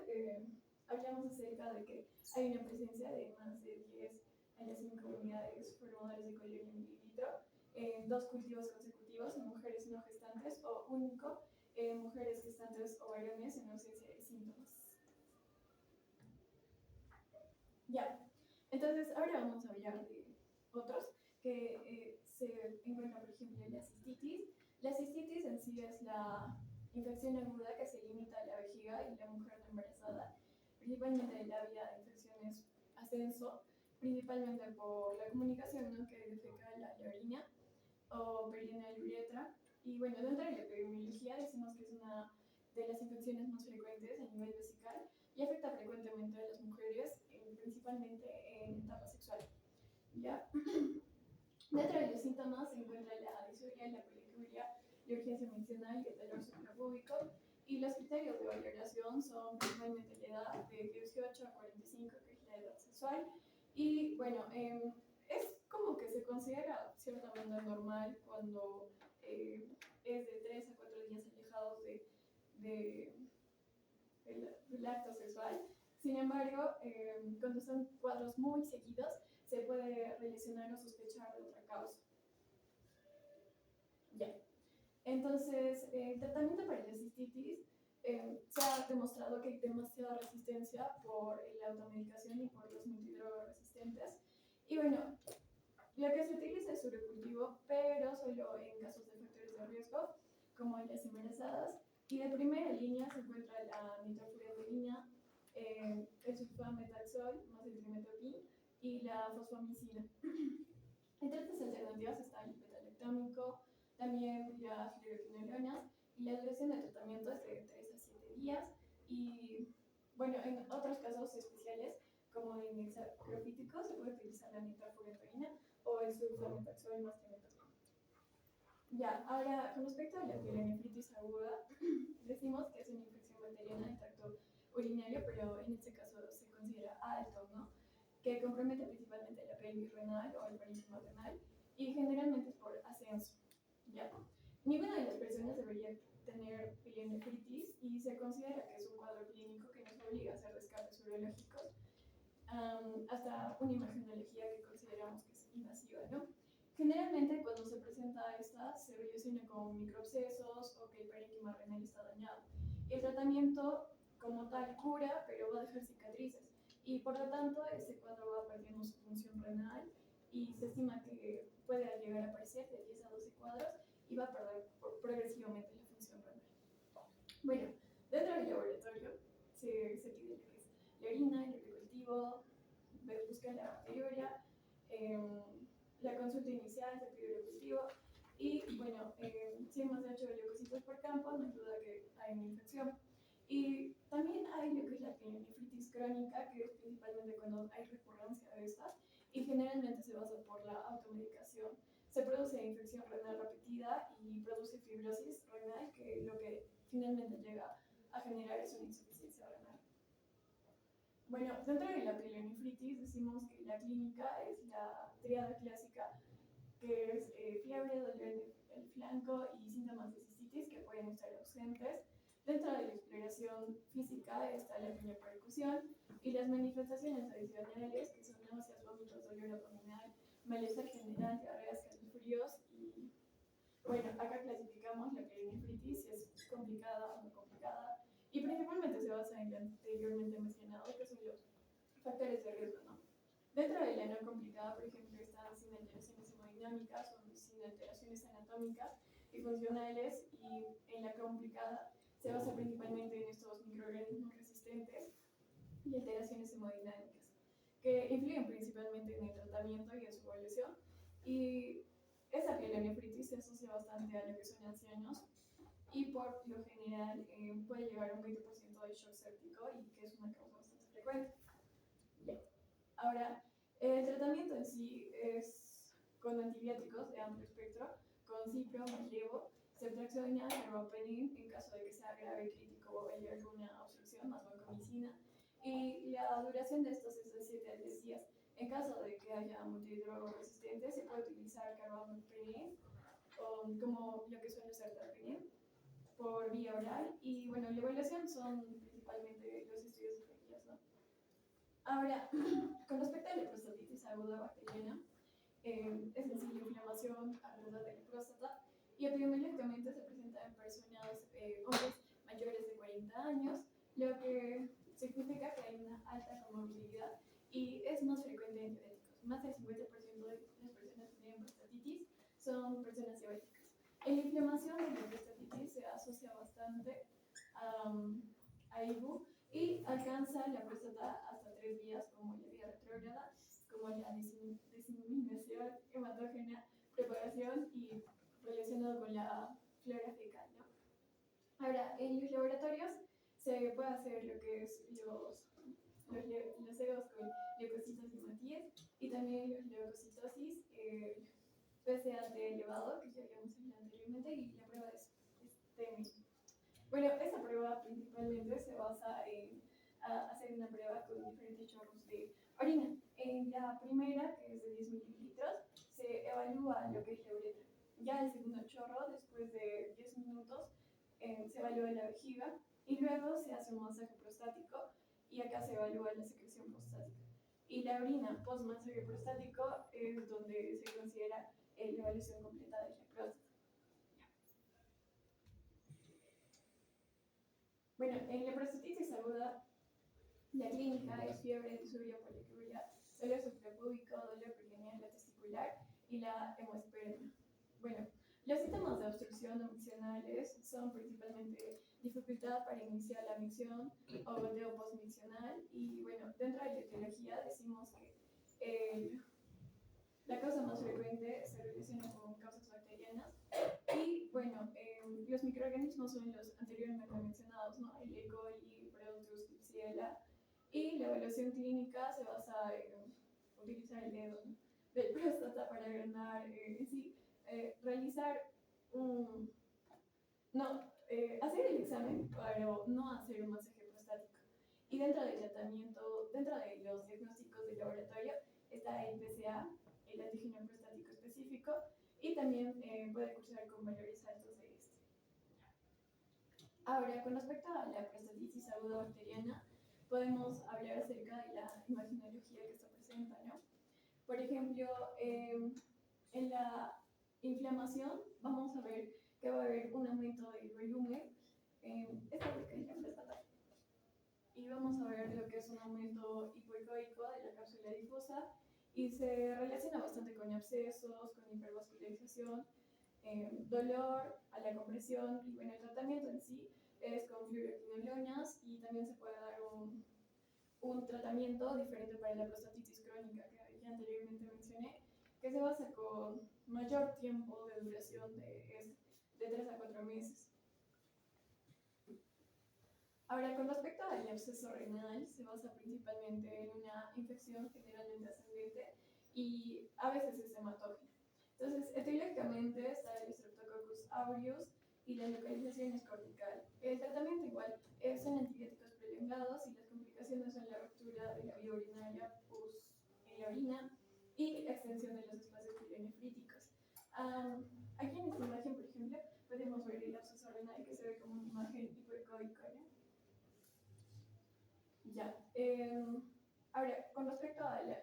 hablamos acerca de que hay una presencia de más de 10 a las 5 unidades formadores de colonia mililitro en 2 cultivos consecutivos en mujeres no gestantes o único en mujeres gestantes o varones en ausencia de síntomas. Ya, entonces ahora vamos a hablar de otros que se encuentran, por ejemplo, la cistitis. La cistitis en sí es la infección aguda que se limita a la vejiga y la mujer no embarazada, principalmente en la vía de infecciones ascenso, principalmente por la comunicación, ¿no?, que defeca la orina o perineal uretra. Y bueno, dentro de la epidemiología decimos que es una de las infecciones más frecuentes a nivel vesical y afecta frecuentemente a las mujeres, principalmente en etapa sexual. ¿Ya? Dentro de los síntomas se encuentra la disuria, la poliuria, la urgencia menstrual y el dolor suprapúbico. Y los criterios de valoración son principalmente la edad de 18 a 45, que es la edad sexual. Y bueno, es como que se considera ciertamente normal cuando es de 3 a 4 días alejados del acto sexual. Sin embargo, cuando son cuadros muy seguidos, se puede relacionar o sospechar de otra causa. Ya. Entonces, el tratamiento para la cistitis se ha demostrado que hay demasiada resistencia por la automedicación y por los multidrogoresistentes. Y bueno, lo que se utiliza es urocultivo, pero solo en casos de factores de riesgo, como en las embarazadas. Y de primera línea se encuentra la nitrofurantoína, el sulfametazol más el trimetopin y la fosfomicina. Entre estas alternativas está el beta-lactámico, también las fluoroquinolonas, y la duración de tratamiento es de 3 a 7 días. Y bueno, en otros casos especiales, como en hexacrofítico, se puede utilizar la nitrofurantoína o el sulfametazol más trimetopin. Ya, ahora con respecto a la pielonefritis aguda, decimos que es una infección bacteriana del tracto urinario, pero en este caso se considera alto, ¿no?, que compromete principalmente la pelvis renal o el parénquima renal y generalmente es por ascenso. ¿Ya? Ninguna de las personas debería tener pielonefritis y se considera que es un cuadro clínico que nos obliga a hacer descartes urológicos, hasta una imagenología que consideramos que es invasiva, ¿no? Generalmente cuando se presenta esta se relaciona con microabscesos o que el parénquima renal está dañado. El tratamiento como tal cura, pero va a dejar cicatrices. y por lo tanto este cuadro va perdiendo su función renal y se estima que puede llegar a aparecer de 10 a 12 cuadros y va a perder progresivamente la función renal. Bueno, dentro del laboratorio se pide lo que es la orina, el recultivo, buscar la bacteriuria, la consulta inicial, se pide el cultivo y bueno, si hay más de 8 leucocitos por campo, no hay duda que hay una infección. Y también hay lo que es la pielonefritis crónica, que es principalmente cuando hay recurrencia de estas y generalmente se basa por la automedicación. Se produce infección renal repetida y produce fibrosis renal, que lo que finalmente llega a generar es una insuficiencia renal. Bueno, dentro de la pielonefritis decimos que la clínica es la triada clásica, que es fiebre, dolor en el flanco y síntomas de cistitis que pueden estar ausentes. Dentro de la exploración física está la percusión y las manifestaciones adicionales, que son náuseas, vómitos, dolor abdominal, malestar general, diarreas, calofríos y bueno, acá clasificamos la pielonefritis si es complicada o no complicada y principalmente se basa en lo anteriormente mencionado, que son los factores de riesgo, ¿no? Dentro de la no complicada, por ejemplo, están sin alteraciones hemodinámicas o sin alteraciones anatómicas y funcionales, y en la complicada se basa principalmente en estos microorganismos resistentes y alteraciones hemodinámicas, que influyen principalmente en el tratamiento y en su evolución. Y esa pielonefritis se asocia bastante a lo que son ancianos y por lo general puede llegar a un 20% de shock séptico y que es una causa bastante frecuente. Bien. Ahora, el tratamiento en sí es con antibióticos de amplio espectro, con cipro, levo, ceftriaxona, carbapenem en caso de que sea grave, crítico o haya alguna obstrucción, más vancomicina. Y la duración de estos es de 7 a 10 días. En caso de que haya multidrogo resistente, se puede utilizar carbapenem como lo que suele ser terpenem por vía oral. Y bueno, la evaluación son principalmente los estudios de ferias, ¿no? Ahora, con respecto a la prostatitis aguda bacteriana, es decir, la inflamación alrededor de la próstata, y epidemiológicamente se presenta en personas, hombres mayores de 40 años, lo que significa que hay una alta comorbilidad y es más frecuente en diabéticos. Más del 50% de las personas que tienen prostatitis son personas diabéticas. En la inflamación de la prostatitis se asocia bastante a IBU y alcanza la próstata hasta 3 vías, como la vía retrógrada, como la diseminación hematógena, propagación y relacionado con la flora fecal, ¿no? Ahora, en los laboratorios se puede hacer lo que es los cegos con leucocitos y matíes y también los leucocitosis, PSA elevado, que ya habíamos hablado anteriormente, y la prueba es TEMI. Bueno, esa prueba principalmente se basa en hacer una prueba con diferentes chorros de orina. En la primera, que es de 10 mililitros, se evalúa lo que es la uretra. Ya el segundo chorro, después de 10 minutos, se evalúa la vejiga y luego se hace un masaje prostático y acá se evalúa la secreción prostática. Y la orina post-masaje prostático es donde se considera la evaluación completa de la próstata. Bueno, en la prostatitis aguda, la clínica es fiebre, disuria, poliuria, dolor suprapúbico, dolor perineal, la testicular y la hemospermia. Bueno, los síntomas de obstrucción o miccionales son principalmente dificultad para iniciar la micción o goteo postmiccional y bueno, dentro de la etiología decimos que la causa más frecuente se relaciona con causas bacterianas y bueno, los microorganismos son los anteriormente mencionados, ¿no? El E. coli, Proteus, Klebsiella, y la evaluación clínica se basa en utilizar el dedo, ¿no?, del próstata para agrandar, realizar hacer el examen, pero no hacer un masaje prostático. Y dentro del tratamiento, dentro de los diagnósticos de laboratorio está el PSA, el antígeno prostático específico, y también puede cursar con valores altos de este. Ahora, con respecto a la prostatitis aguda bacteriana, podemos hablar acerca de la imagenología que se presenta, ¿no? Por ejemplo, en la inflamación vamos a ver que va a haber un aumento del volumen. Esta es la próstata. y vamos a ver lo que es un aumento hipoecoico de la cápsula difusa y se relaciona bastante con abscesos, con hipervascularización, dolor a la compresión y bueno, el tratamiento en sí es con fluoroquinolonas y también se puede dar un tratamiento diferente para la prostatitis crónica que anteriormente mencioné, que se basa con mayor tiempo de duración de 3 a 4 meses. Ahora, con respecto al absceso renal, se basa principalmente en una infección generalmente ascendente y a veces es hematógena. Entonces, etiológicamente está el Streptococcus aureus y la localización es cortical. El tratamiento igual son antibióticos prolongados y las complicaciones son la ruptura de la vía urinaria, pus en la orina y extensión de los espacios pielonefríticos. Aquí en esta imagen, por ejemplo, podemos ver el absceso renal que se ve como una imagen hipoecoica. Ya. Ahora, con respecto al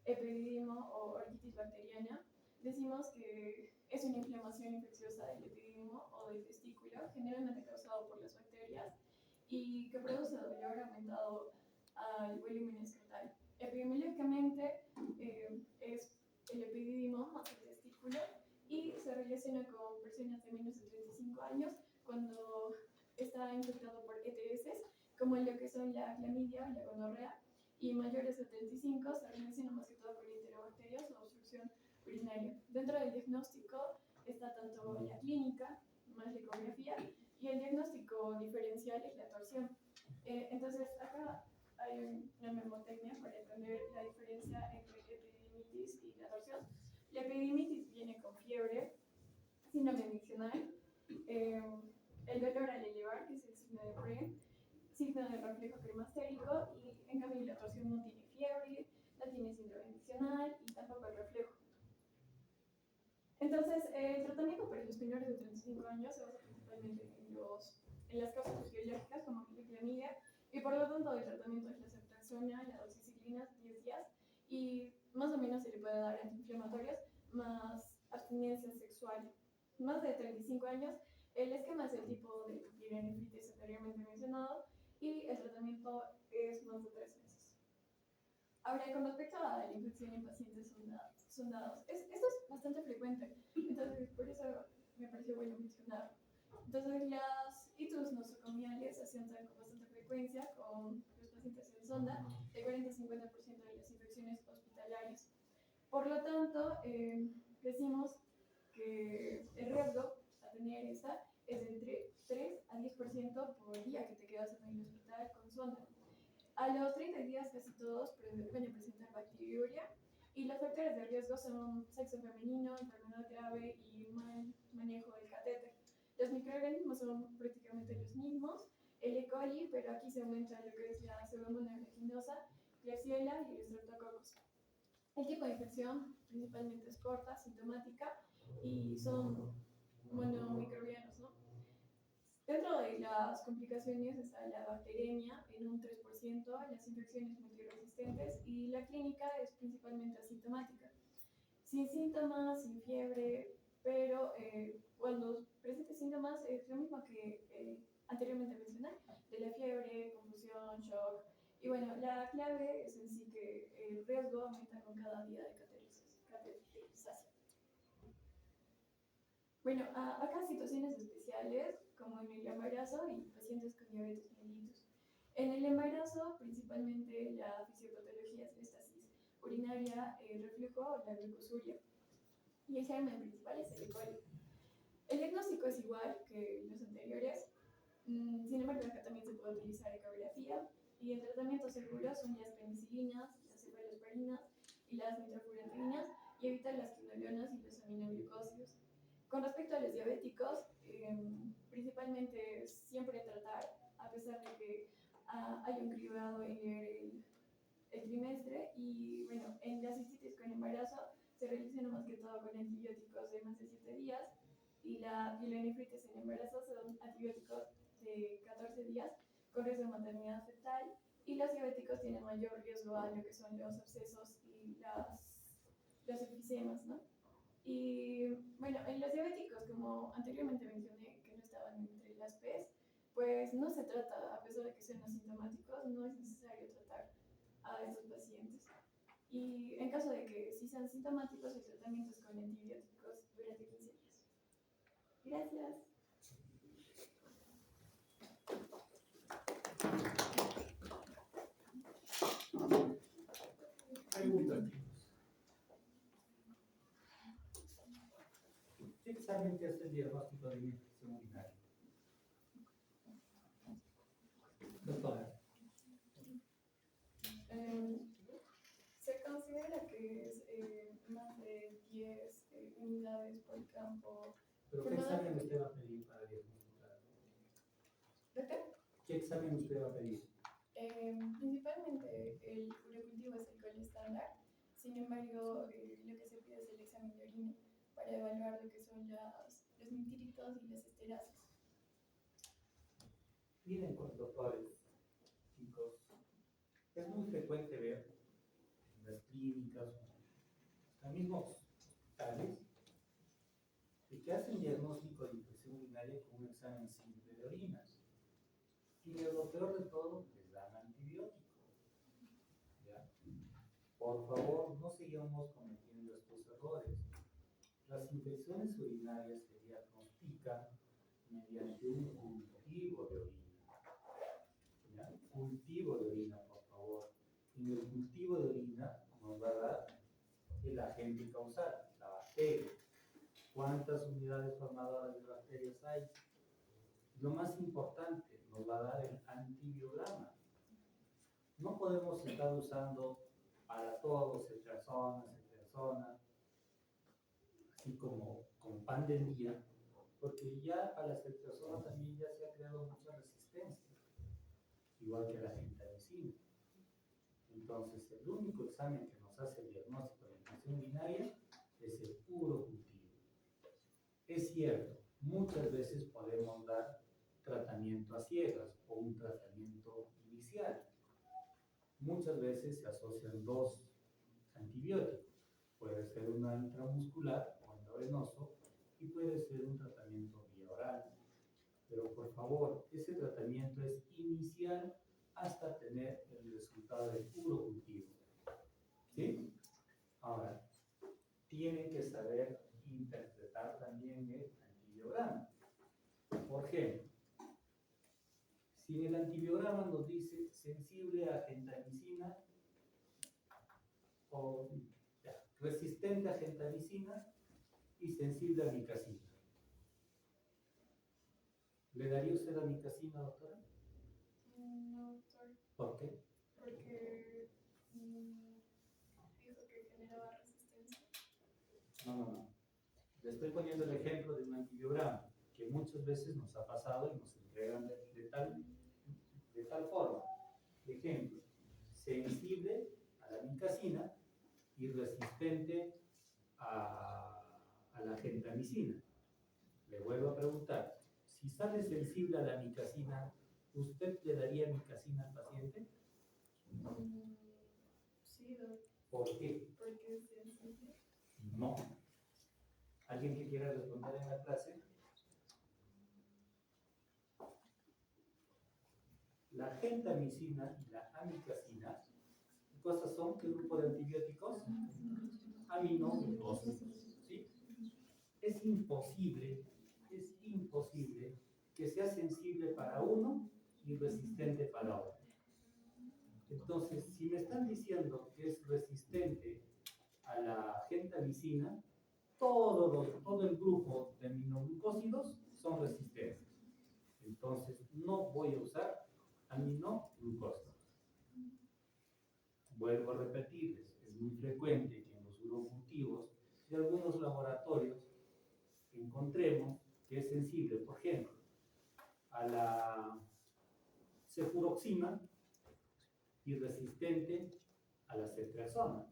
epididimo o orquitis bacteriana, decimos que es una inflamación infecciosa del epididimo o del testículo, generalmente causado por las bacterias, y que produce dolor aumentado al volumen escrotal. Epidemiológicamente es el epididimo más el testículo y se relaciona con personas de menos de 35 años cuando está infectado por ETS, como lo que son la clamidia o la gonorrea, y mayores de 35 se relaciona más que todo con enterobacterias o obstrucción urinaria. Dentro del diagnóstico está tanto la clínica, más la ecografía, y el diagnóstico diferencial es la torsión. Entonces, acá hay una memotecnia para entender la diferencia entre epididimitis y la torsión. La epididimitis viene con fiebre, síndrome miccional, el dolor al elevar, que es el signo de PRE, signo de reflejo cremastérico, y en cambio la torsión no tiene fiebre, no tiene síndrome miccional y tampoco el reflejo. Entonces, el tratamiento para los menores de 35 años se basa principalmente en las causas fisiológicas como la clamidia, y por lo tanto el tratamiento es la ceftriaxona, la doxiciclina, 10 días, y más o menos se le puede dar antiinflamatorios más abstinencia sexual. Más de 35 años, el esquema es el tipo de pielonefritis anteriormente mencionado, y el tratamiento es más de 3 meses. Ahora, con respecto a la infección en pacientes sondados, esto es bastante frecuente, entonces por eso me pareció bueno mencionarlo. Entonces, las itus nosocomiales se asientan con bastante frecuencia con los pacientes en sonda, de 40-50% de las infecciones hospitalarias. Por lo tanto, decimos que el riesgo a tener esta es de entre 3 a 10% por día que te quedas en el hospital con sonda. A los 30 días casi todos van a presentar bacteriuria, y los factores de riesgo son sexo femenino, enfermedad grave y mal manejo del catéter. Los microorganismos son prácticamente los mismos, el E. coli, pero aquí se aumenta lo que es la Pseudomonas aeruginosa, Klebsiella y el Streptococcus. El tipo de infección principalmente es corta, sintomática, y son monomicrobianos, ¿no? Dentro de las complicaciones está la bacteremia en un 3%, las infecciones multiresistentes, y la clínica es principalmente asintomática. Sin síntomas, sin fiebre, pero cuando presente síntomas es lo mismo que anteriormente mencioné, de la fiebre, confusión, shock. Y bueno, la clave es en sí que el riesgo aumenta con cada día de cateterización. Bueno, acá situaciones especiales, como en el embarazo y pacientes con diabetes mellitus. En el embarazo, principalmente la fisiopatología es la estasis urinaria, el reflujo o la glucosuria. Y el germen principal es el E. coli. El diagnóstico es igual que los anteriores, sin embargo, acá también se puede utilizar ecografía, y el tratamiento seguro son las penicilinas, las cefalosporinas y las nitrofurantoínas, y evitar las quinolonas y los aminoglucósidos. Con respecto a los diabéticos, principalmente siempre tratar, a pesar de que hay un cribado en el trimestre, y bueno, en la cistitis con embarazo se relaciona más que todo con antibióticos de más de 7 días, y la pielonefritis en embarazo son antibióticos de 14 días con riesgo de maternidad fetal, y los diabéticos tienen mayor riesgo a lo que son los abscesos y los efsiemas, ¿no? Y bueno, en los diabéticos, como anteriormente mencioné, que no estaban entre las P's, pues no se trata, a pesar de que sean asintomáticos, no es necesario tratar a estos pacientes. Y en caso de que sí sean sintomáticos, el tratamiento es con antibióticos durante 15 días. Gracias. Preguntas, chicos. ¿Qué examen te hace el diagnóstico de infección urinaria? Doctora. Se considera que es más de 10 unidades por campo. ¿Pero qué examen usted va a pedir para diagnosticar? ¿De qué? ¿Qué examen usted va a pedir? Principalmente el urocultivo es el gol estándar, sin embargo lo que se pide es el examen de orina para evaluar lo que son los nitritos y las esterasas. Miren, doctores, chicos, es muy frecuente ver en las clínicas, en mismos hospitales, que hacen diagnóstico de infección urinaria con un examen simple de orina. Y lo peor de todo, les dan antibióticos. ¿Ya? Por favor, no sigamos cometiendo estos errores. Las infecciones urinarias se diagnostican mediante un cultivo de orina. ¿Ya? Cultivo de orina, por favor. En el cultivo de orina nos va a dar el agente causal, la bacteria. ¿Cuántas unidades formadoras de bacterias hay? Lo más importante, nos va a dar el antibiograma. No podemos estar usando para todos, ceftriaxona, así como pan del día, porque ya para la ceftriaxona también ya se ha creado mucha resistencia, igual que la gentamicina. Entonces, el único examen que nos hace el diagnóstico de infección urinaria es el urocultivo. Es cierto, muchas veces podemos dar tratamiento a ciegas o un tratamiento inicial. Muchas veces se asocian dos antibióticos. Puede ser una intramuscular o endovenoso y puede ser un tratamiento vía oral. Pero por favor, ese tratamiento es inicial hasta tener el resultado del urocultivo. ¿Sí? Ahora, tienen que saber interpretar también el antibiograma. Por ejemplo, si el antibiograma nos dice sensible a gentamicina o resistente a gentamicina y sensible a micacina, ¿le daría usted a micacina, doctora? No, doctor. ¿Por qué? Porque dijo que generaba resistencia. No. Le estoy poniendo el ejemplo de un antibiograma que muchas veces nos ha pasado y nos entregan de tal forma. Ejemplo, sensible a la micacina y resistente a la gentamicina. Le vuelvo a preguntar, si sale sensible a la micacina, ¿usted le daría micacina al paciente? Sí, doctor. ¿Por qué? Porque es sensible. No. ¿Alguien que quiera responder en la clase? La gentamicina y la amicacina, ¿qué cosas son? ¿Qué grupo de antibióticos? Aminoglucósidos. ¿Sí? Es imposible que sea sensible para uno y resistente para otro. Entonces, si me están diciendo que es resistente a la gentamicina, todo el grupo de aminoglucósidos son resistentes. Entonces, no voy a usar aminoglucósidos. Vuelvo a repetirles, es muy frecuente que en los urocultivos de algunos laboratorios encontremos que es sensible, por ejemplo, a la cefuroxima y resistente a la ceftriaxona.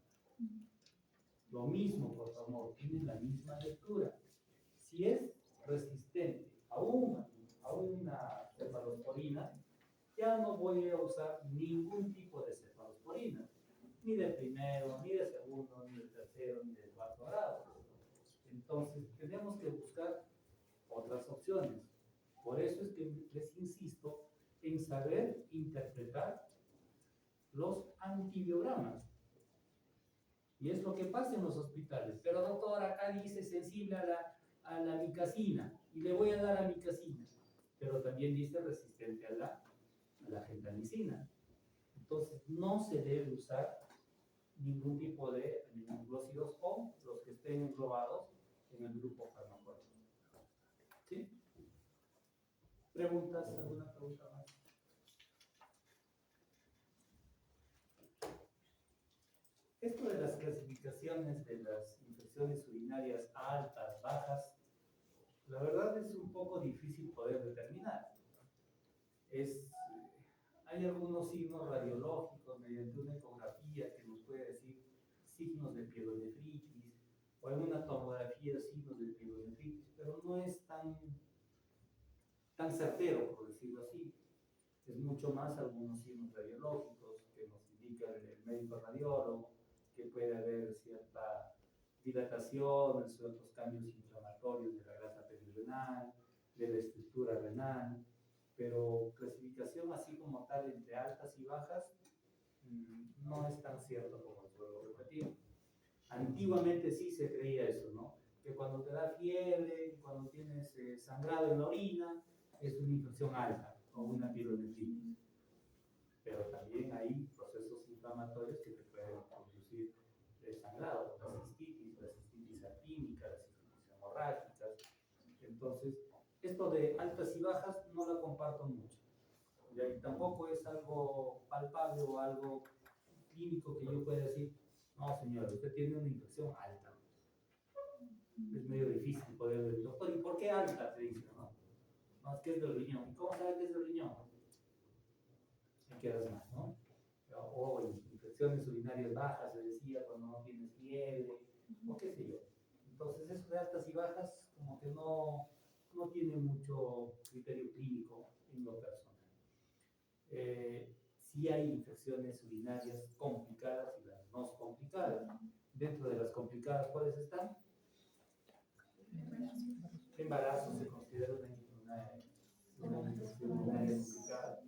Lo mismo, por favor, tienen la misma lectura. Si es resistente a una cefalosporina, ya no voy a usar ningún tipo de cefalosporina, ni de primero, ni de segundo, ni de tercero, ni de cuarto grado. Entonces, tenemos que buscar otras opciones. Por eso es que les insisto en saber interpretar los antibiogramas. Y es lo que pasa en los hospitales. Pero doctor, acá dice sensible a la micacina y le voy a dar amicacina. Pero también dice resistente a la gentamicina. Entonces no se debe usar ningún tipo de aminoglucósidos o los que estén englobados en el grupo farmacológico. ¿Sí? ¿Preguntas? ¿Alguna pregunta más? Esto de las clasificaciones de las infecciones urinarias altas, bajas, la verdad es un poco difícil poder determinar. Hay algunos signos radiológicos mediante una ecografía que nos puede decir signos de pielonefritis o alguna tomografía signos de pielonefritis, pero no es tan certero, por decirlo así. Es mucho más algunos signos radiológicos que nos indica el médico radiólogo, que puede haber cierta dilatación, ciertos cambios inflamatorios de la grasa perirenal, de la estructura renal, pero clasificación así como tal entre altas y bajas no es tan cierto como lo puedo repetir. Antiguamente sí se creía eso, ¿no? Que cuando te da fiebre, cuando tienes sangrado en la orina, es una infección alta o una pielonefritis. Pero también hay procesos inflamatorios que te pueden producir sangrado, las cistitis actínica, las cistitis hemorrágicas. Entonces, esto de altas y bajas no lo comparto mucho. Y tampoco es algo palpable o algo clínico que yo pueda decir, no señor, usted tiene una infección alta. Es medio difícil poder decir, doctor, ¿y por qué alta? Se dice, ¿no? No, es que es del riñón. ¿Y cómo sabe que es del riñón? Ahí quedas más, ¿no? O infecciones urinarias bajas, se decía, cuando no tienes fiebre, o qué sé yo. Entonces, eso de altas y bajas, como que no tiene mucho criterio clínico en lo personal. Sí hay infecciones urinarias complicadas y las no complicadas. Dentro de las complicadas, ¿cuáles están? Embarazo se considera una infección urinaria complicada.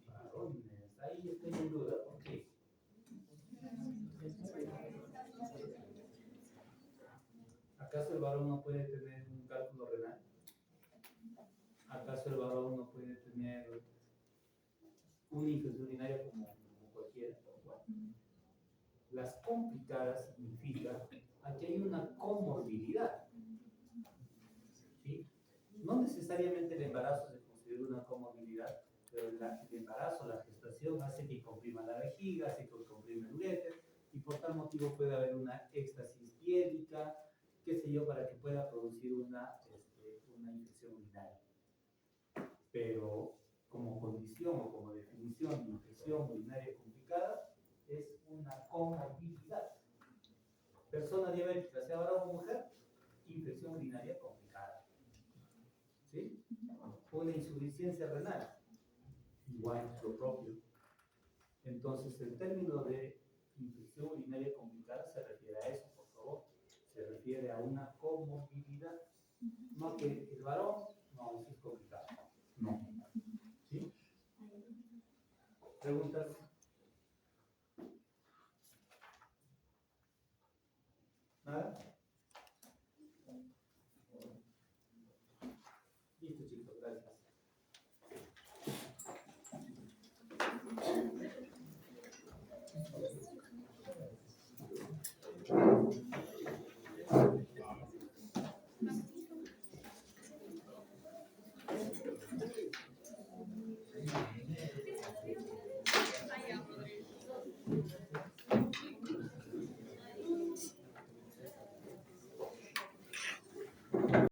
Varones, ahí estoy en duda. ¿Por qué? ¿Acaso el varón no puede tener un cálculo renal? ¿Acaso el varón no puede tener una infección urinaria como cualquiera? Bueno, las complicadas significa aquí hay una comorbilidad. ¿Sí? No necesariamente el embarazo se considera una comorbilidad, pero el embarazo, la gestación hace que comprima la vejiga, hace que comprima el uréter, y por tal motivo puede haber una éxtasis piélmica, qué sé yo, para que pueda producir una infección urinaria. Pero como condición o como definición de infección urinaria complicada, es una comorbilidad. Persona diabética, sea varón o mujer, infección urinaria complicada. ¿Sí? Una insuficiencia renal, igual lo propio. Entonces, el término de infección urinaria complicada se refiere a eso, por favor. Se refiere a una comorbilidad. No que el varón, no, eso es complicado. No. ¿Sí? ¿Preguntas? ¿Nada?